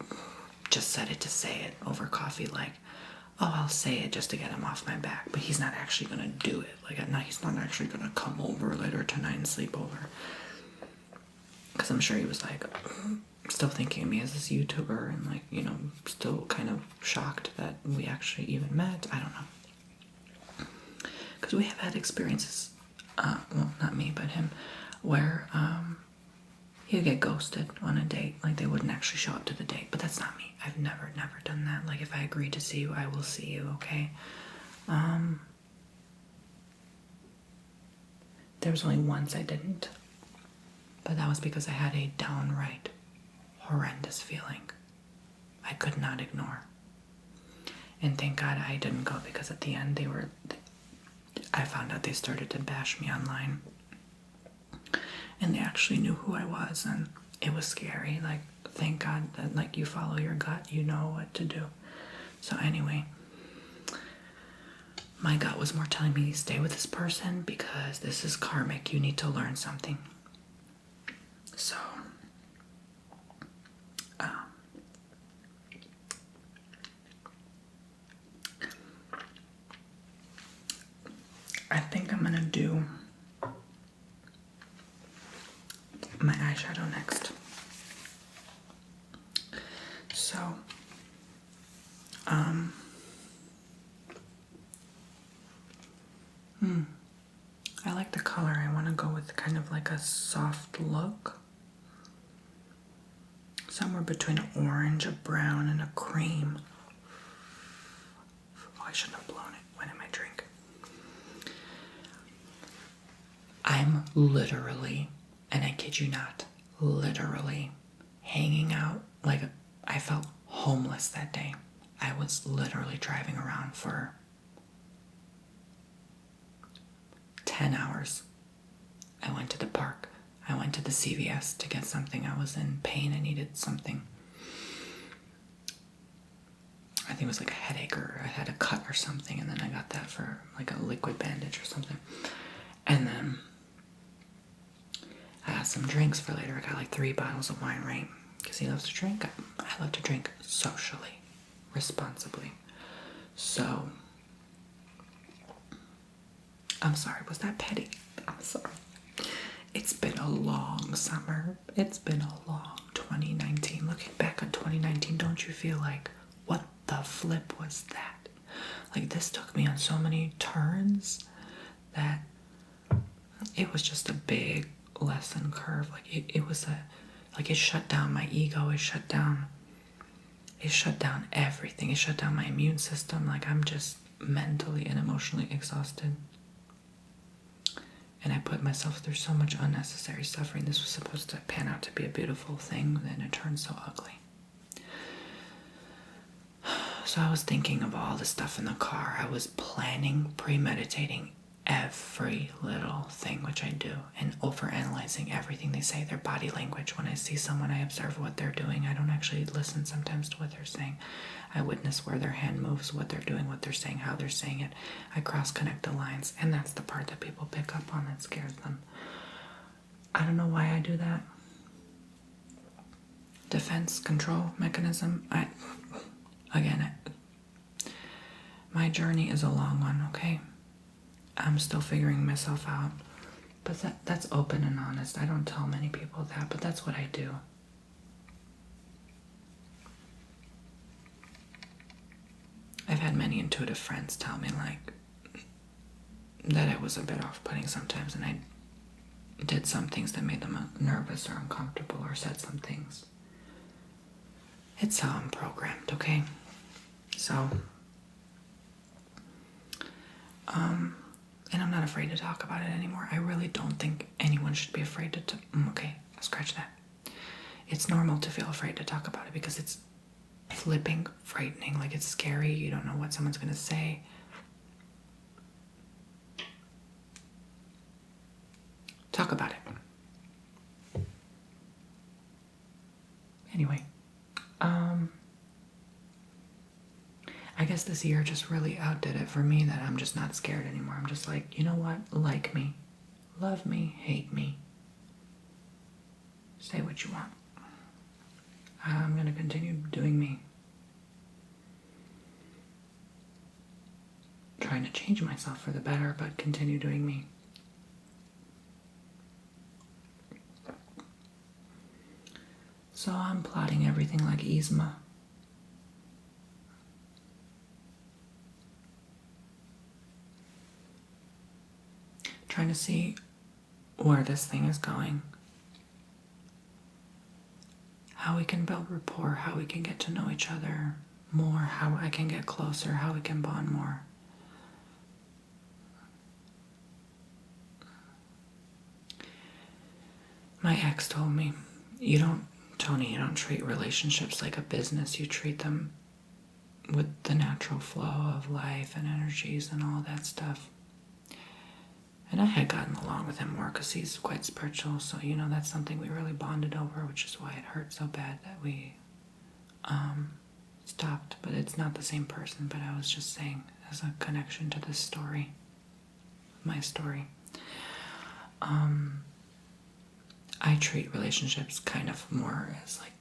just said it to say it over coffee, like, oh, I'll say it just to get him off my back. But he's not actually going to do it. Like, at night, he's not actually going to come over later tonight and sleep over. Because I'm sure he was like, still thinking of me as this YouTuber and, like, still kind of shocked that we actually even met. I don't know. Because we have had experiences, well, not me, but him, where he'd get ghosted on a date. Like, they wouldn't actually show up to the date. But that's not me. I've never done that. Like, if I agree to see you, I will see you, okay? There was only once I didn't. But that was because I had a downright horrendous feeling I could not ignore. And thank God I didn't go, because at the end I found out they started to bash me online. And they actually knew who I was, and it was scary. Like, thank God that, like, you follow your gut, you know what to do. So anyway, my gut was more telling me, stay with this person because this is karmic. You need to learn something. So, I think I'm gonna do my eyeshadow next. So, I like the color. I want to go with kind of like a soft look. Somewhere between an orange, a brown, and a cream. Oh, I shouldn't have blown it. When am I drink? I'm literally, and I kid you not, literally hanging out. Like, I felt homeless that day. I was literally driving around for 10 hours. I went to the park. I went to the CVS to get something. I was in pain. I needed something. I think it was like a headache, or I had a cut or something, and then I got that for like a liquid bandage or something. And then I had some drinks for later. I got like 3 bottles of wine, right? Because he loves to drink. I love to drink socially, responsibly. So, I'm sorry, was that petty? I'm sorry. It's been a long summer. It's been a long 2019. Looking back on 2019, don't you feel like, what the flip was that? Like, this took me on so many turns that it was just a big lesson curve. Like, it was it shut down my ego. It shut down everything. It shut down my immune system. Like, I'm just mentally and emotionally exhausted. And I put myself through so much unnecessary suffering. This was supposed to pan out to be a beautiful thing, and it turned so ugly. So I was thinking of all the stuff in the car. I was planning, premeditating every little thing, which I do, and overanalyzing everything they say, their body language. When I see someone, I observe what they're doing. I don't actually listen sometimes to what they're saying. I witness where their hand moves, what they're doing, what they're saying, how they're saying it. I cross-connect the lines, and that's the part that people pick up on that scares them. I don't know why I do that. Defense, control mechanism. My journey is a long one, okay? I'm still figuring myself out. But that's open and honest. I don't tell many people that, but that's what I do. I've had many intuitive friends tell me, like, that I was a bit off-putting sometimes, and did some things that made them nervous or uncomfortable or said some things. It's how I'm programmed, okay? So, and I'm not afraid to talk about it anymore. I really don't think anyone should be afraid to, okay, scratch that. It's normal to feel afraid to talk about it because it's flipping frightening, like it's scary. You don't know what someone's going to say. Talk about it. Anyway, I guess this year just really outdid it for me that I'm just not scared anymore. I'm just like, you know what? Like me, love me, hate me. Say what you want. I'm going to continue doing me. Trying to change myself for the better, but continue doing me. So I'm plotting everything like Yzma. Trying to see where this thing is going. How we can build rapport, how we can get to know each other more, how I can get closer, how we can bond more. My ex told me, Tony, you don't treat relationships like a business. You treat them with the natural flow of life and energies and all that stuff. And I had gotten along with him more because he's quite spiritual. So, that's something we really bonded over, which is why it hurt so bad that we stopped. But it's not the same person. But I was just saying as a connection to this story, my story. I treat relationships kind of more as like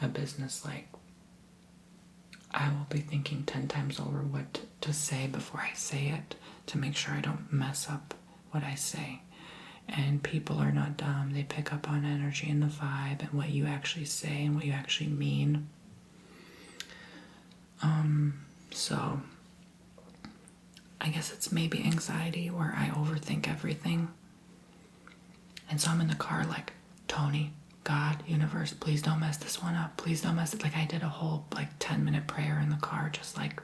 a business. Like I will be thinking 10 times over what to say before I say it to make sure I don't mess up what I say. And people are not dumb. They pick up on energy and the vibe and what you actually say and what you actually mean. So I guess it's maybe anxiety where I overthink everything. And so I'm in the car like, Tony, God, universe, please don't mess this one up. Please don't mess it. Like I did a whole 10-minute prayer in the car, just like,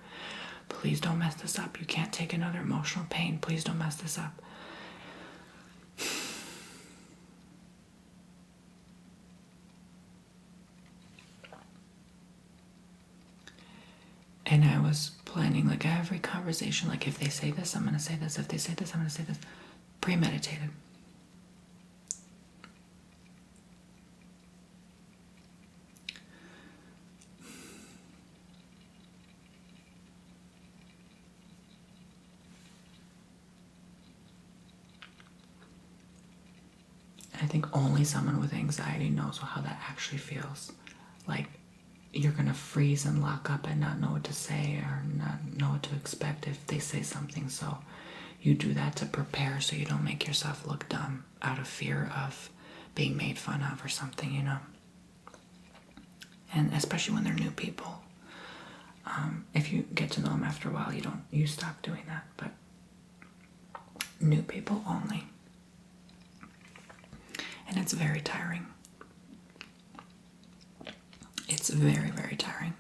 please don't mess this up. You can't take another emotional pain. Please don't mess this up. And I was planning like every conversation, like if they say this, I'm going to say this. If they say this, I'm going to say this. Premeditated. I think only someone with anxiety knows how that actually feels. Like you're going to freeze and lock up and not know what to say or not know what to expect if they say something. So you do that to prepare so you don't make yourself look dumb out of fear of being made fun of or something, And especially when they're new people. If you get to know them after a while, you stop doing that. But new people only. And it's very tiring. It's very, very tiring.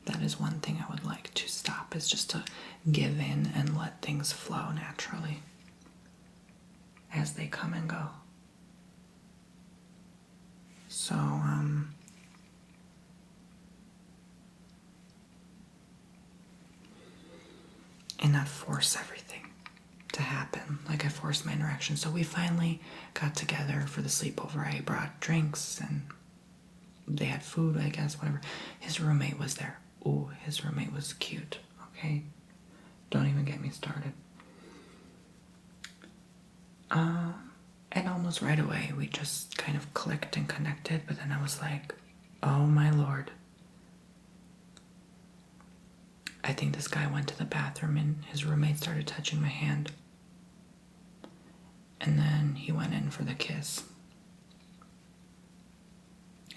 That is one thing I would like to stop, is just to give in and let things flow naturally as they come and go. So, and not force everything to happen like I forced my interaction. So we finally got together for the sleepover. I brought drinks and they had food, I guess, whatever. His roommate was there. Ooh, his roommate was cute, okay? Don't even get me started. And almost right away, we just kind of clicked and connected, but then I was like, oh my Lord. I think this guy went to the bathroom and his roommate started touching my hand. And then he went in for the kiss.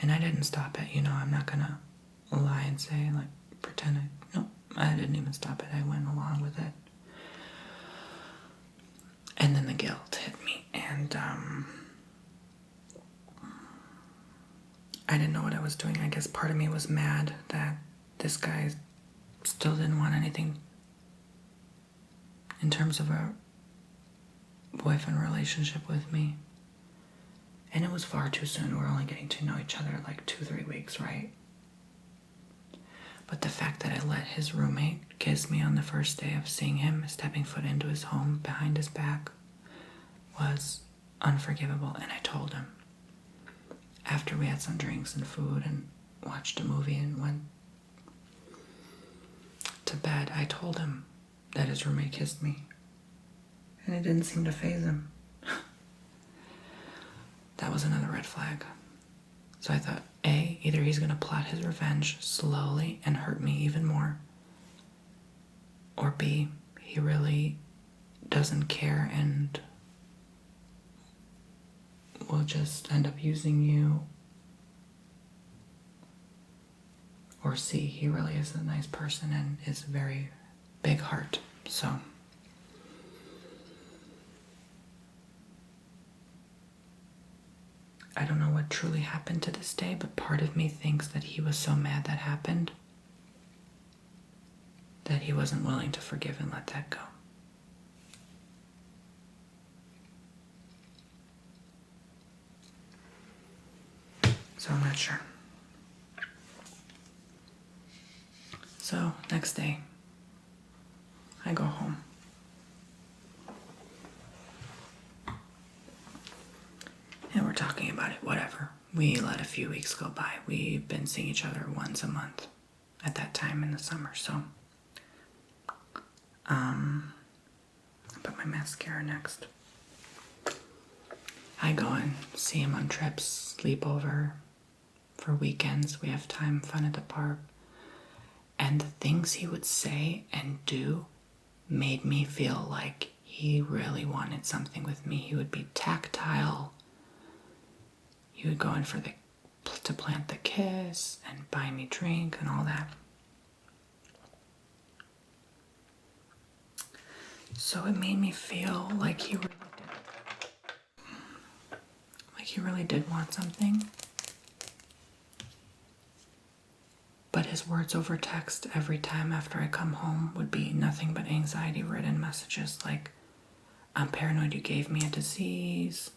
And I didn't stop it, I'm not gonna lie and say, pretend no, I didn't even stop it. I went along with it. And I didn't know what I was doing. I guess part of me was mad that this guy still didn't want anything in terms of a boyfriend relationship with me. And it was far too soon. We're only getting to know each other like 2-3 weeks, right? But the fact that I let his roommate kiss me on the first day of seeing him stepping foot into his home behind his back was unforgivable. And I told him, after we had some drinks and food and watched a movie and went to bed, I told him that his roommate kissed me. And it didn't seem to faze him. That was another red flag. So I thought, A, either he's going to plot his revenge slowly and hurt me even more, or B, he really doesn't care and will just end up using you, or C, he really is a nice person and is a very big heart. So I don't know what truly happened to this day, but part of me thinks that he was so mad that happened that he wasn't willing to forgive and let that go. So I'm not sure. So next day, I go home. And we're talking about it, whatever. We let a few weeks go by. We've been seeing each other once a month at that time in the summer, so. I put my mascara next. I go and see him on trips, sleep over for weekends. We have time, fun at the park. And the things he would say and do made me feel like he really wanted something with me. He would be tactile. He would go in to plant the kiss and buy me drink and all that. So it made me feel like he really did want something. But his words over text every time after I come home would be nothing but anxiety-ridden messages like, I'm paranoid you gave me a disease.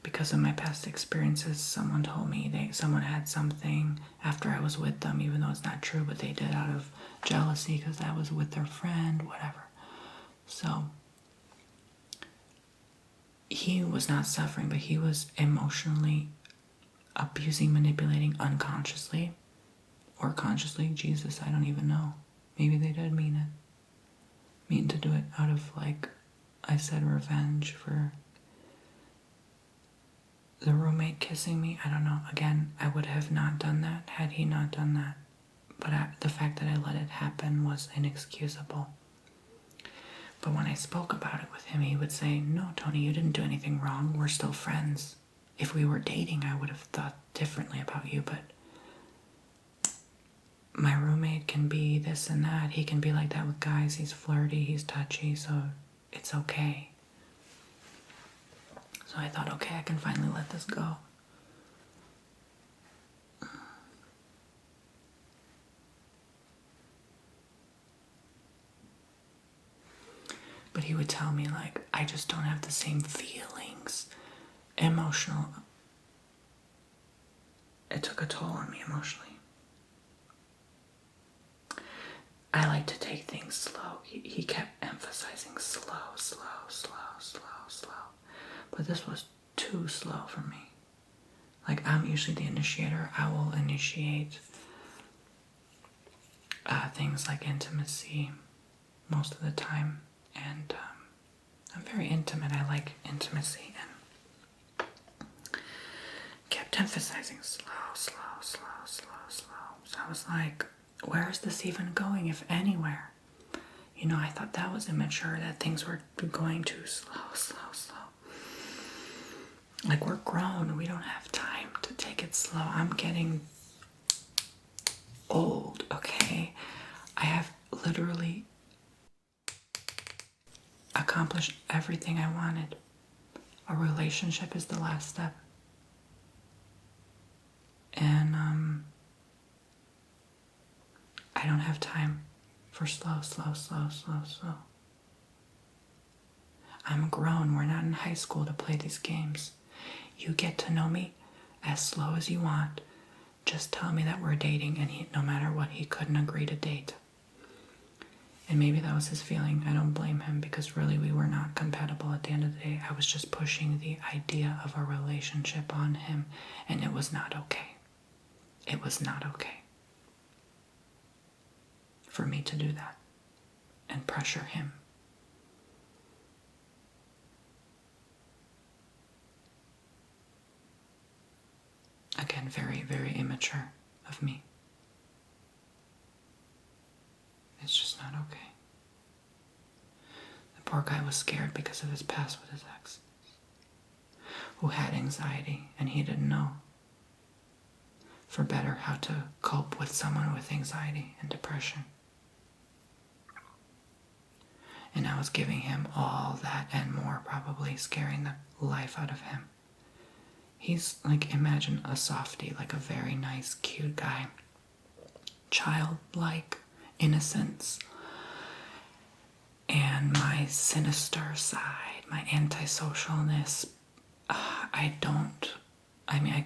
Because of my past experiences, someone told me someone had something after I was with them, even though it's not true, but they did out of jealousy because I was with their friend, whatever. So he was not suffering, but he was emotionally abusing, manipulating unconsciously or consciously. Jesus, I don't even know. Maybe they did mean to do it out of, like I said, revenge for the roommate kissing me. I don't know. Again, I would have not done that had he not done that. But the fact that I let it happen was inexcusable. But when I spoke about it with him, he would say, no, Tony, you didn't do anything wrong. We're still friends. If we were dating, I would have thought differently about you, but my roommate can be this and that. He can be like that with guys. He's flirty, he's touchy, so it's okay. So I thought, okay, I can finally let this go. But he would tell me, like, I just don't have the same feelings. Emotional. It took a toll on me emotionally. I like to take things slow. He kept emphasizing slow. But this was too slow for me. Like, I'm usually the initiator. I will initiate things like intimacy most of the time. And I'm very intimate. I like intimacy. And kept emphasizing slow. So I was like, where is this even going, if anywhere? You know, I thought that was immature, that things were going too slow. Like, we're grown. We don't have time to take it slow. I'm getting old, okay? I have literally a accomplish everything I wanted. A relationship is the last step. And I don't have time for slow. I'm grown. We're not in high school to play these games. You get to know me as slow as you want. Just tell me that we're dating, and no matter what, he couldn't agree to date. And maybe that was his feeling. I don't blame him, because really we were not compatible at the end of the day. I was just pushing the idea of a relationship on him, and it was not okay. It was not okay for me to do that and pressure him. Again, very, very immature of me. It's just not okay. The poor guy was scared because of his past with his ex, who had anxiety, and he didn't know, for better, how to cope with someone with anxiety and depression. And I was giving him all that and more, probably scaring the life out of him. He's like, imagine a softie, like a very nice, cute guy. Childlike innocence. And my sinister side, my antisocialness, I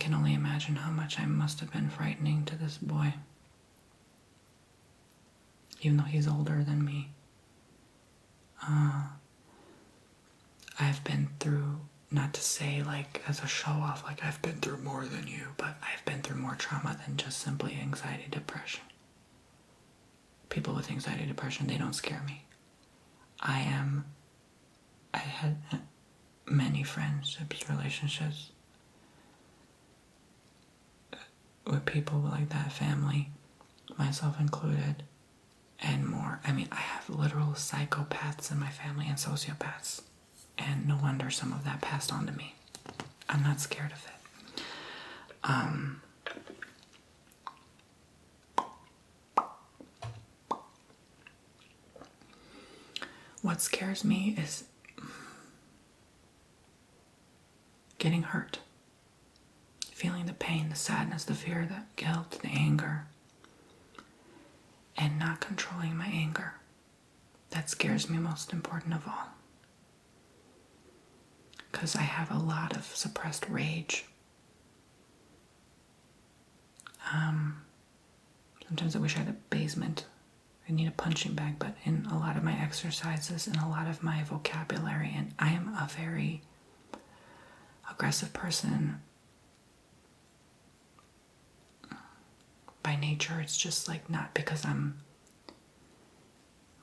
can only imagine how much I must have been frightening to this boy. Even though he's older than me. I've been through, not to say like as a show off, like I've been through more than you, but I've been through more trauma than just simply anxiety, depression. People with anxiety, depression, they don't scare me. I had many friendships, relationships with people like that, family, myself included, and more. I mean, I have literal psychopaths in my family and sociopaths. And no wonder some of that passed on to me. I'm not scared of it. What scares me is getting hurt. Feeling the pain, the sadness, the fear, the guilt, the anger. And not controlling my anger. That scares me most important of all. Because I have a lot of suppressed rage. Sometimes I wish I had a basement. I need a punching bag, but in a lot of my exercises and a lot of my vocabulary, and I am a very aggressive person by nature. It's just like, not because I'm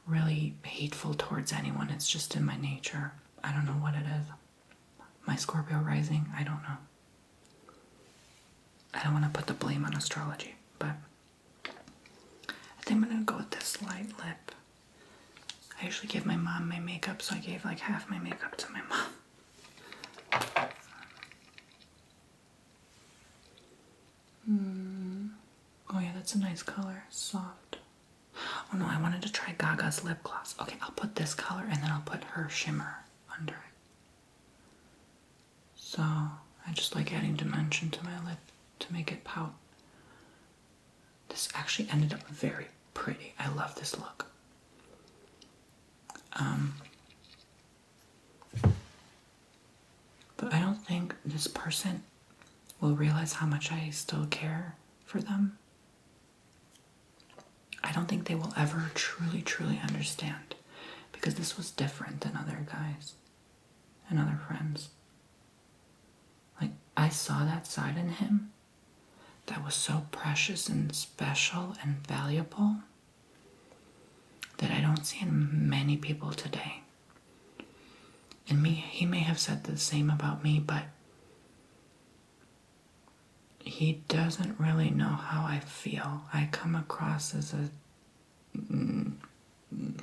really hateful towards anyone. It's just in my nature. I don't know what it is. My Scorpio rising, I don't know. I don't want to put the blame on astrology, but I think I'm going to go with this light lip. I usually give my mom my makeup, so I gave like half my makeup to my mom. Oh yeah, that's a nice color, soft. Oh no, I wanted to try Gaga's lip gloss. Okay, I'll put this color and then I'll put her shimmer under it. So, I just like adding dimension to my lip to make it pout. This actually ended up very pretty. I love this look. But I don't think this person will realize how much I still care for them. I don't think they will ever truly, truly understand, because this was different than other guys and other friends. Like, I saw that side in him that was so precious and special and valuable that I don't see in many people today. And he may have said the same about me, but he doesn't really know how I feel. I come across as a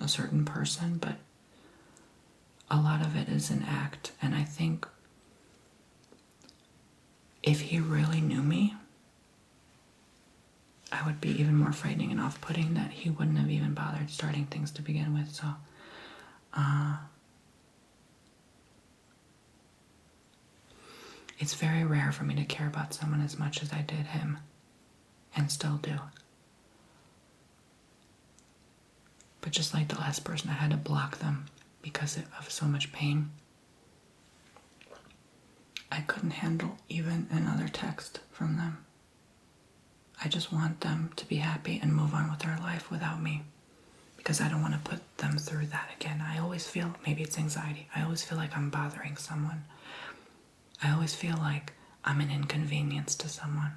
certain person, but a lot of it is an act. And I think if he really knew me, I would be even more frightening and off-putting that he wouldn't have even bothered starting things to begin with. So, It's very rare for me to care about someone as much as I did him, and still do. But just like the last person, I had to block them because of so much pain. I couldn't handle even another text from them. I just want them to be happy and move on with their life without me, because I don't want to put them through that again. I always feel, maybe it's anxiety, I always feel like I'm bothering someone. I always feel like I'm an inconvenience to someone.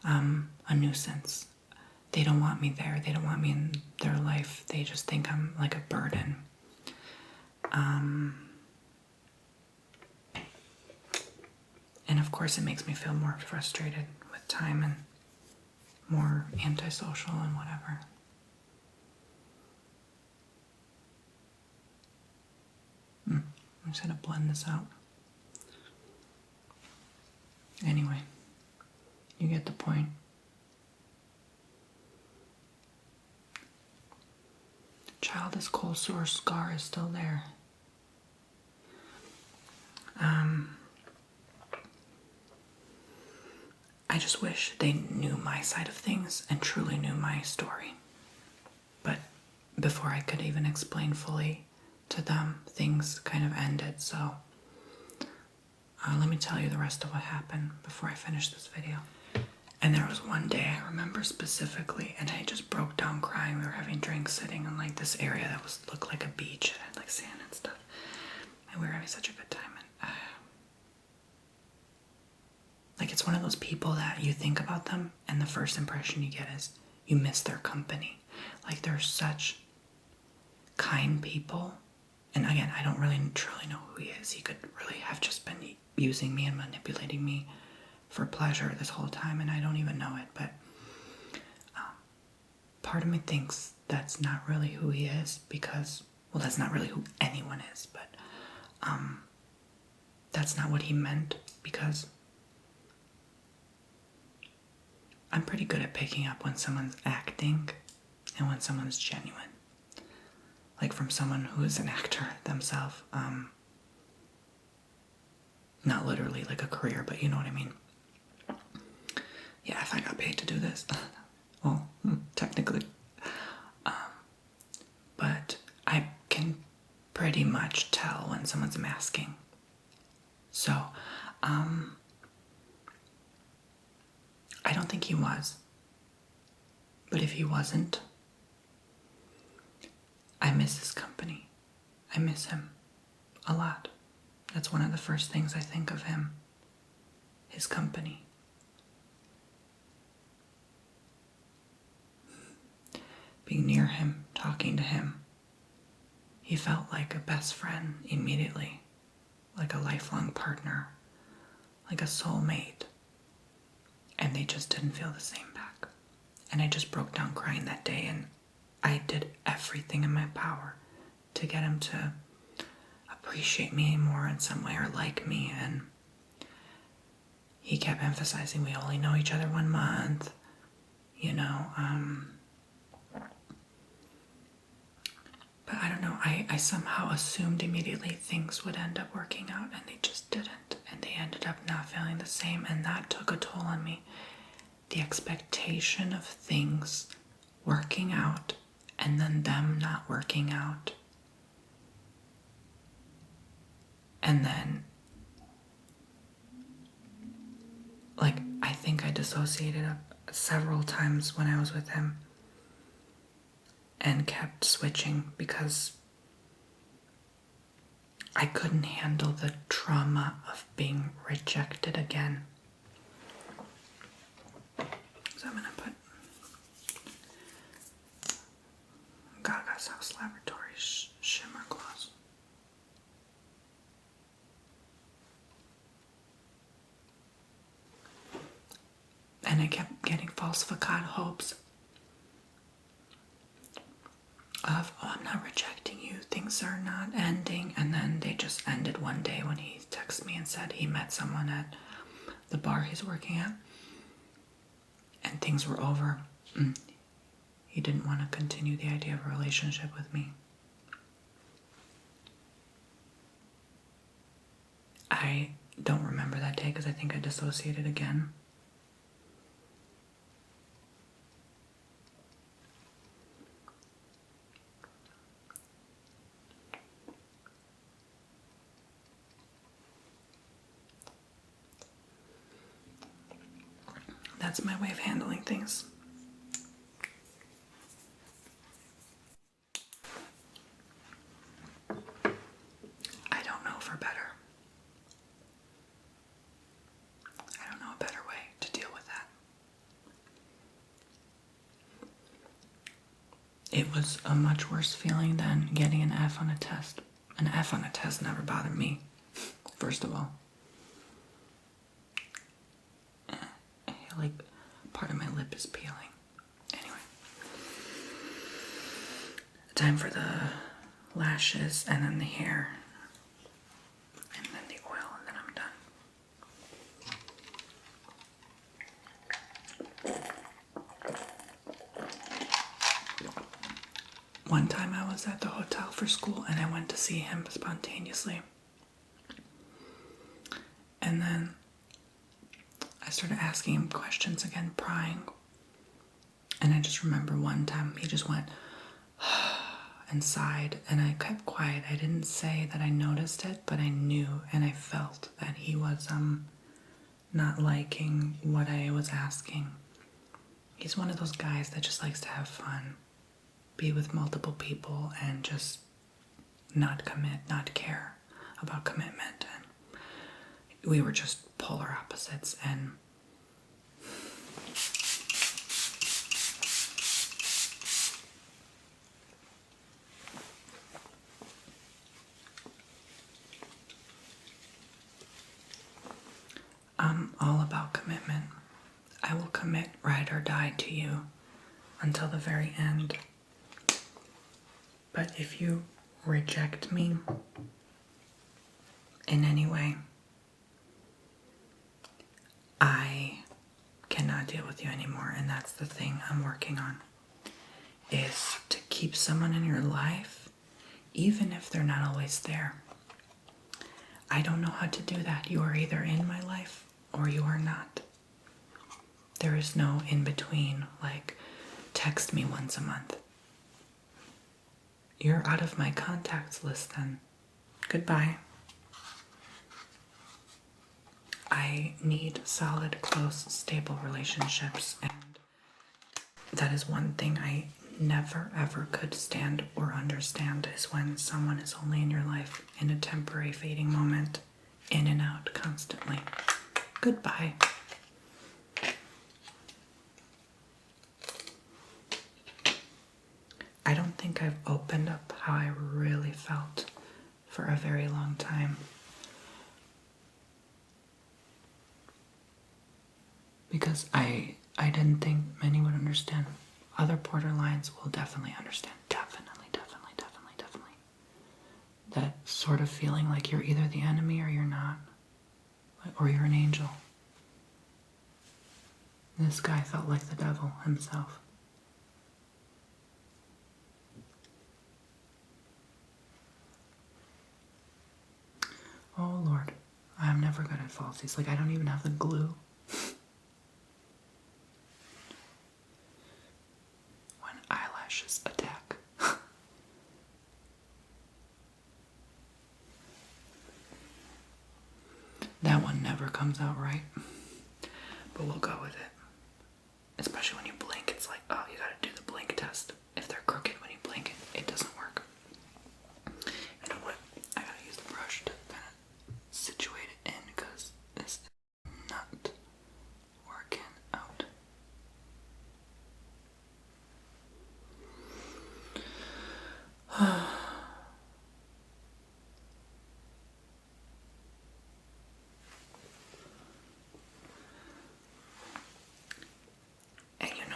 A nuisance. They don't want me there. They don't want me in their life. They just think I'm like a burden. And of course it makes me feel more frustrated with time and more antisocial and whatever. I'm just gonna blend this out. Anyway, you get the point. Childish cold sore scar is still there. I just wish they knew my side of things and truly knew my story. But before I could even explain fully to them, things kind of ended. So let me tell you the rest of what happened before I finish this video. And there was one day I remember specifically, and I just broke down crying. We were having drinks sitting in like this area that looked like a beach. It had like sand and stuff. And we were having such a good time. And like, it's one of those people that you think about them and the first impression you get is you miss their company. Like, they're such kind people. And again, I don't really truly know who he is. He could really have just been using me and manipulating me for pleasure this whole time, and I don't even know it. But part of me thinks that's not really who he is, because, well, that's not really who anyone is, but that's not what he meant, because I'm pretty good at picking up when someone's acting and when someone's genuine. Like, from someone who is an actor themselves. Not literally like a career, but you know what I mean. Yeah, if I got paid to do this. Well, technically. But I can pretty much tell when someone's masking. So, I don't think he was. But if he wasn't, I miss his company. I miss him a lot. That's one of the first things I think of him. His company. Being near him, talking to him. He felt like a best friend immediately. Like a lifelong partner. Like a soulmate. And they just didn't feel the same back. And I just broke down crying that day, and I did everything in my power to get him to appreciate me more in some way, or like me. And he kept emphasizing we only know each other 1 month, you know. But I don't know, I somehow assumed immediately things would end up working out, and they just didn't. And they ended up not feeling the same, and that took a toll on me. The expectation of things working out and then them not working out. And then, like, I think I dissociated several times when I was with him and kept switching because I couldn't handle the trauma of being rejected again. So I'm gonna put Gaga's House Laboratory Shimmer Gloss. And I kept getting falsified hopes of, oh, I'm not rejecting you, things are not ending. And then they just ended one day when he texted me and said he met someone at the bar he's working at, and things were over. He didn't want to continue the idea of a relationship with me. I don't remember that day because I think I dissociated again. That's my way of handling things. I don't know for better. I don't know a better way to deal with that. It was a much worse feeling than getting an F on a test. An F on a test never bothered me, first of all. Like, part of my lip is peeling. Anyway. Time for the lashes and then the hair. And then the oil, and then I'm done. One time I was at the hotel for school and I went to see him spontaneously. And then I started asking him questions again, prying. And I just remember one time he just went and sighed, and I kept quiet. I didn't say that I noticed it, but I knew and I felt that he was not liking what I was asking. He's one of those guys that just likes to have fun, be with multiple people, and just not commit, not care about commitment. And we were just polar opposites, and I'm all about commitment. I will commit, ride or die to you until the very end. But if you reject me in any way, I cannot deal with you anymore. And that's the thing I'm working on, is to keep someone in your life, even if they're not always there. I don't know how to do that. You are either in my life or you are not. There is no in between, like text me once a month. You're out of my contacts list then. Goodbye. I need solid, close, stable relationships, and that is one thing I never ever could stand or understand, is when someone is only in your life in a temporary fading moment, in and out constantly. Goodbye. I don't think I've opened up how I really felt for a very long time. Because I didn't think many would understand. Other borderlines will definitely understand. Definitely. That sort of feeling like you're either the enemy or you're not. Or you're an angel. This guy felt like the devil himself. Oh Lord, I'm never good at falsies. Like, I don't even have the glue. When eyelashes attack. That one never comes out right. But we'll go with it. Especially when you blink, it's like, oh, you gotta do the blink test. If they're crooked when you blink, it doesn't work. You know what? I gotta use the brush to kind of situate it in, because this is not working out.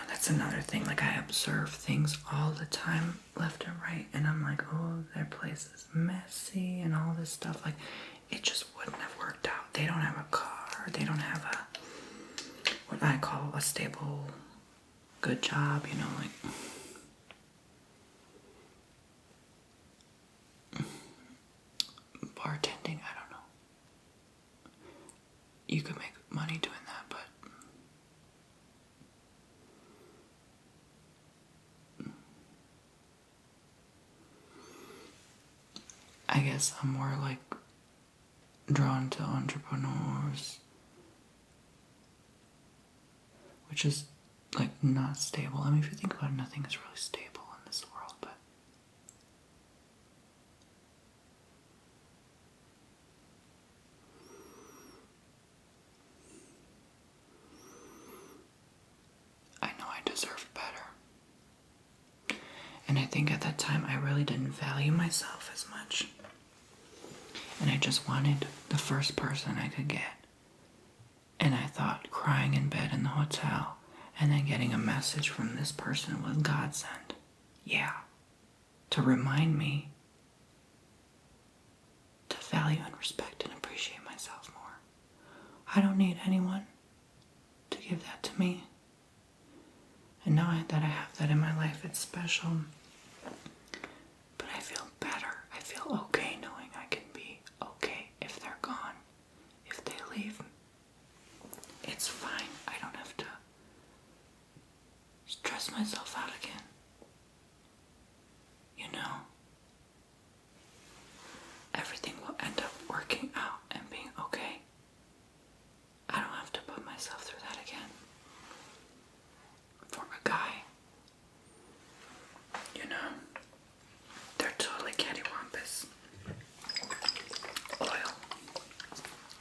That's another thing. Like, I observe things all the time, left and right, and I'm like, oh, their place is messy and all this stuff. Like, it just wouldn't have worked out. They don't have a car. They don't have what I call a stable, good job, you know, like. Bartending, I don't know. I guess I'm more like drawn to entrepreneurs, which is like not stable. I mean, if you think about it, nothing is really stable in this world, but I know I deserve better. And I think at that time I really didn't value myself as much. And I just wanted the first person I could get. And I thought crying in bed in the hotel and then getting a message from this person was godsend. Yeah. To remind me to value and respect and appreciate myself more. I don't need anyone to give that to me. And now that I have that in my life, it's special. But I feel better. I feel okay knowing I can be okay if they're gone. If they leave, it's fine. I don't have to stress myself out again. You know? Everything will end up working out and being okay. I don't have to put myself through that again. For a guy. You know? They're totally cattywampus. Oil.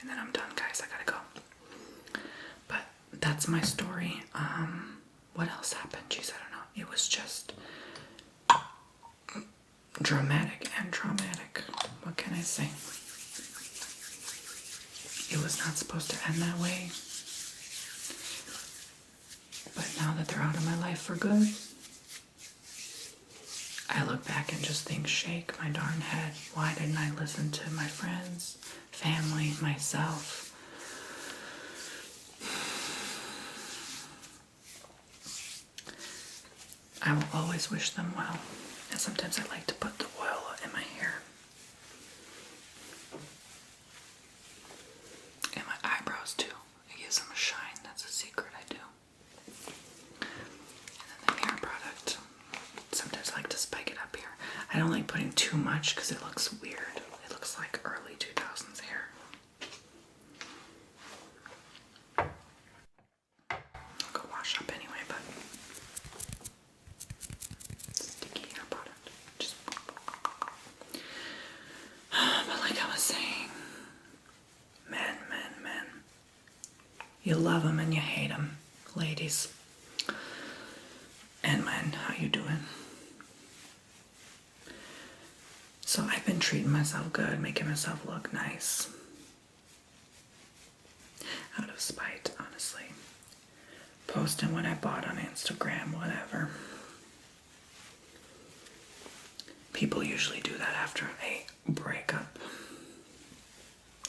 And then I'm done, guys. I gotta go. But that's my story. What else happened? Jeez, I don't know. It was just dramatic and traumatic. What can I say? It was not supposed to end that way. But now that they're out of my life for good, I look back and just think, shake my darn head. Why didn't I listen to my friends, family, myself? I will always wish them well. And sometimes I like to put the oil in my hair. And my eyebrows too. It gives them a shine. That's a secret I do. And then the hair product. Sometimes I like to spike it up here. I don't like putting too much because it looks weird. It looks like early 2000s hair. I'll go wash up anyway, but sticky hair product. Just but like I was saying, men. You love them and you hate them, ladies. And men, how you doing? So I've been treating myself good, making myself look nice. Out of spite, honestly. Posting what I bought on Instagram, whatever. People usually do that after a breakup.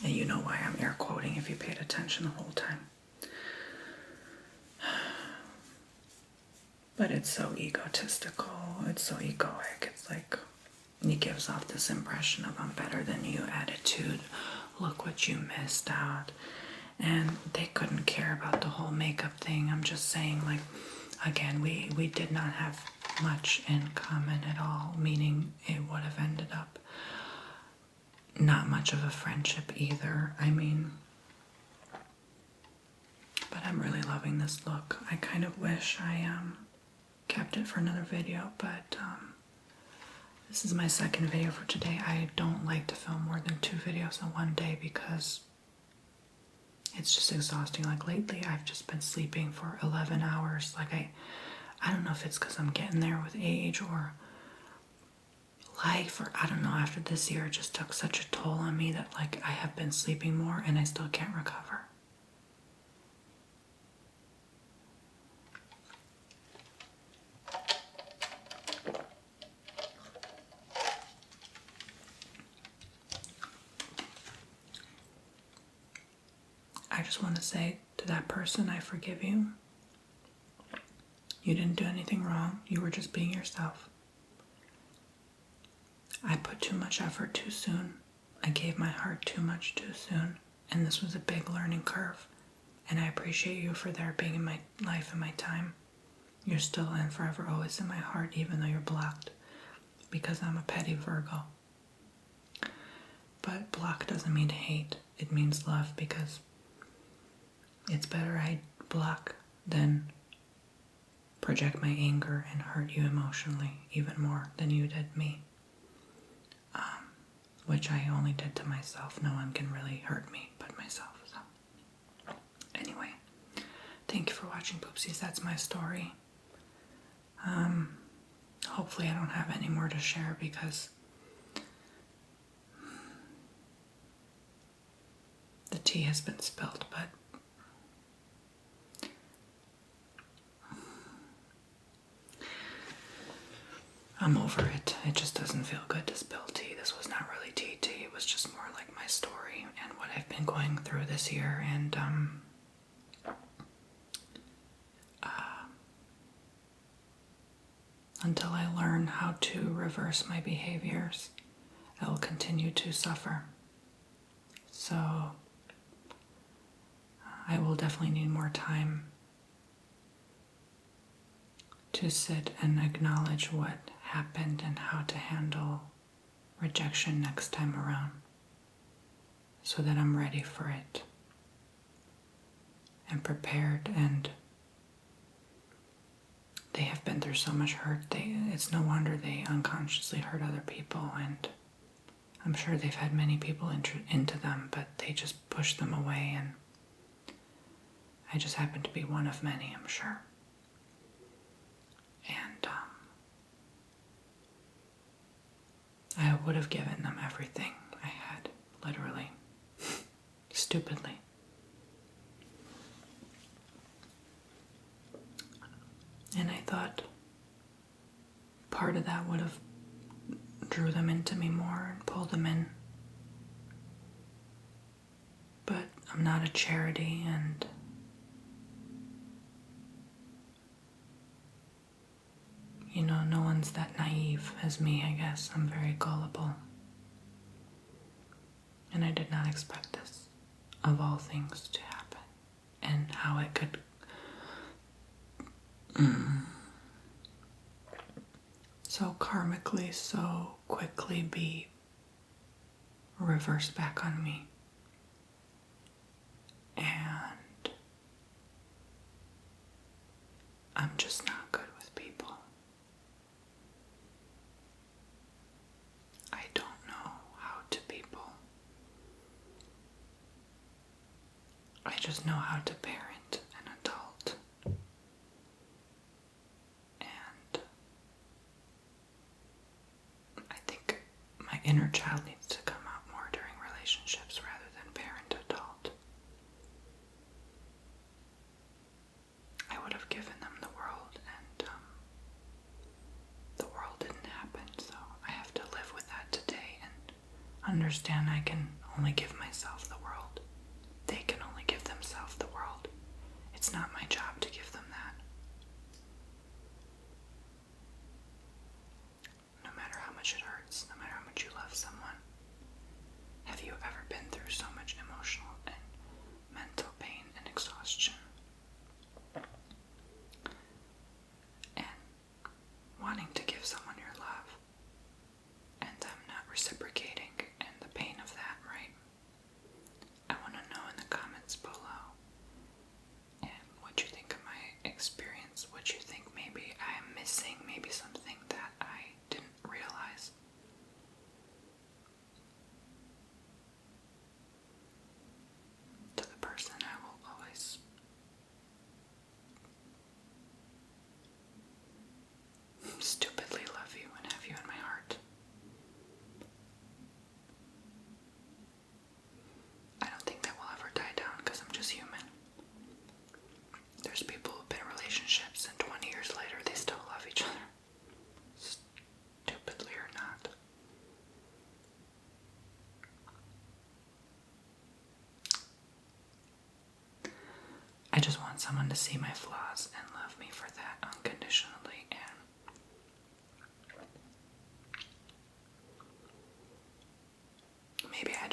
And you know why I'm air quoting if you paid attention the whole time. But it's so egotistical, it's so egoic, it's like, he gives off this impression of I'm better than you attitude, look what you missed out, and they couldn't care about the whole makeup thing. I'm just saying, like, again, we did not have much in common at all, meaning it would have ended up not much of a friendship either. I mean, but I'm really loving this look. I kind of wish I kept it for another video, but this is my second video for today. I don't like to film more than 2 videos in one day because it's just exhausting. Like lately I've just been sleeping for 11 hours. Like I don't know if it's because I'm getting there with age or life, or I don't know, after this year it just took such a toll on me that like I have been sleeping more and I still can't recover. I just want to say to that person, I forgive you. You didn't do anything wrong. You were just being yourself. I put too much effort too soon. I gave my heart too much too soon. And this was a big learning curve. And I appreciate you for there being in my life and my time. You're still and forever always in my heart, even though you're blocked. Because I'm a petty Virgo. But block doesn't mean hate. It means love, because it's better I block than project my anger and hurt you emotionally even more than you did me. Which I only did to myself. No one can really hurt me but myself. So anyway, thank you for watching, Poopsies. That's my story. Hopefully I don't have any more to share, because the tea has been spilled, but I'm over it. It just doesn't feel good to spill tea. This was not really tea. It was just more like my story and what I've been going through this year. And until I learn how to reverse my behaviors, I will continue to suffer. So I will definitely need more time to sit and acknowledge what happened and how to handle rejection next time around, so that I'm ready for it and prepared. And they have been through so much hurt. It's no wonder they unconsciously hurt other people, and I'm sure they've had many people into them, but they just push them away, and I just happen to be one of many, I'm sure. And I would have given them everything I had, literally, stupidly. And I thought part of that would have drew them into me more and pulled them in. But I'm not a charity, and no one's that naive as me, I guess. I'm very gullible. And I did not expect this, of all things, to happen. And how it could so karmically, so quickly be reversed back on me. And I'm just not good with people. I don't know how to people. I just know how to parent an adult. And I think my inner child needs to come out more during relationships rather than parent adult. I would have given them the world, and the world didn't happen, so I have to live with that today and understand I can only give myself the world. They can only give themselves the world. It's not my job to give them that. No matter how much it hurts, no matter how much you love someone. Have you ever been through so much emotional and mental pain and exhaustion? And wanting to give someone your love and them not reciprocating, and the pain of that, right? I want to know in the comments below and what you think of my experience, what you think maybe I am missing, maybe something that I didn't realize. To the person I will always stupidly love you and have you in my heart. I don't think that will ever die down, because I'm just human. There's people who've been in relationships and 20 years later they still love each other. Stupidly or not. I just want someone to see my flaws and love me for that unconditionally, and maybe I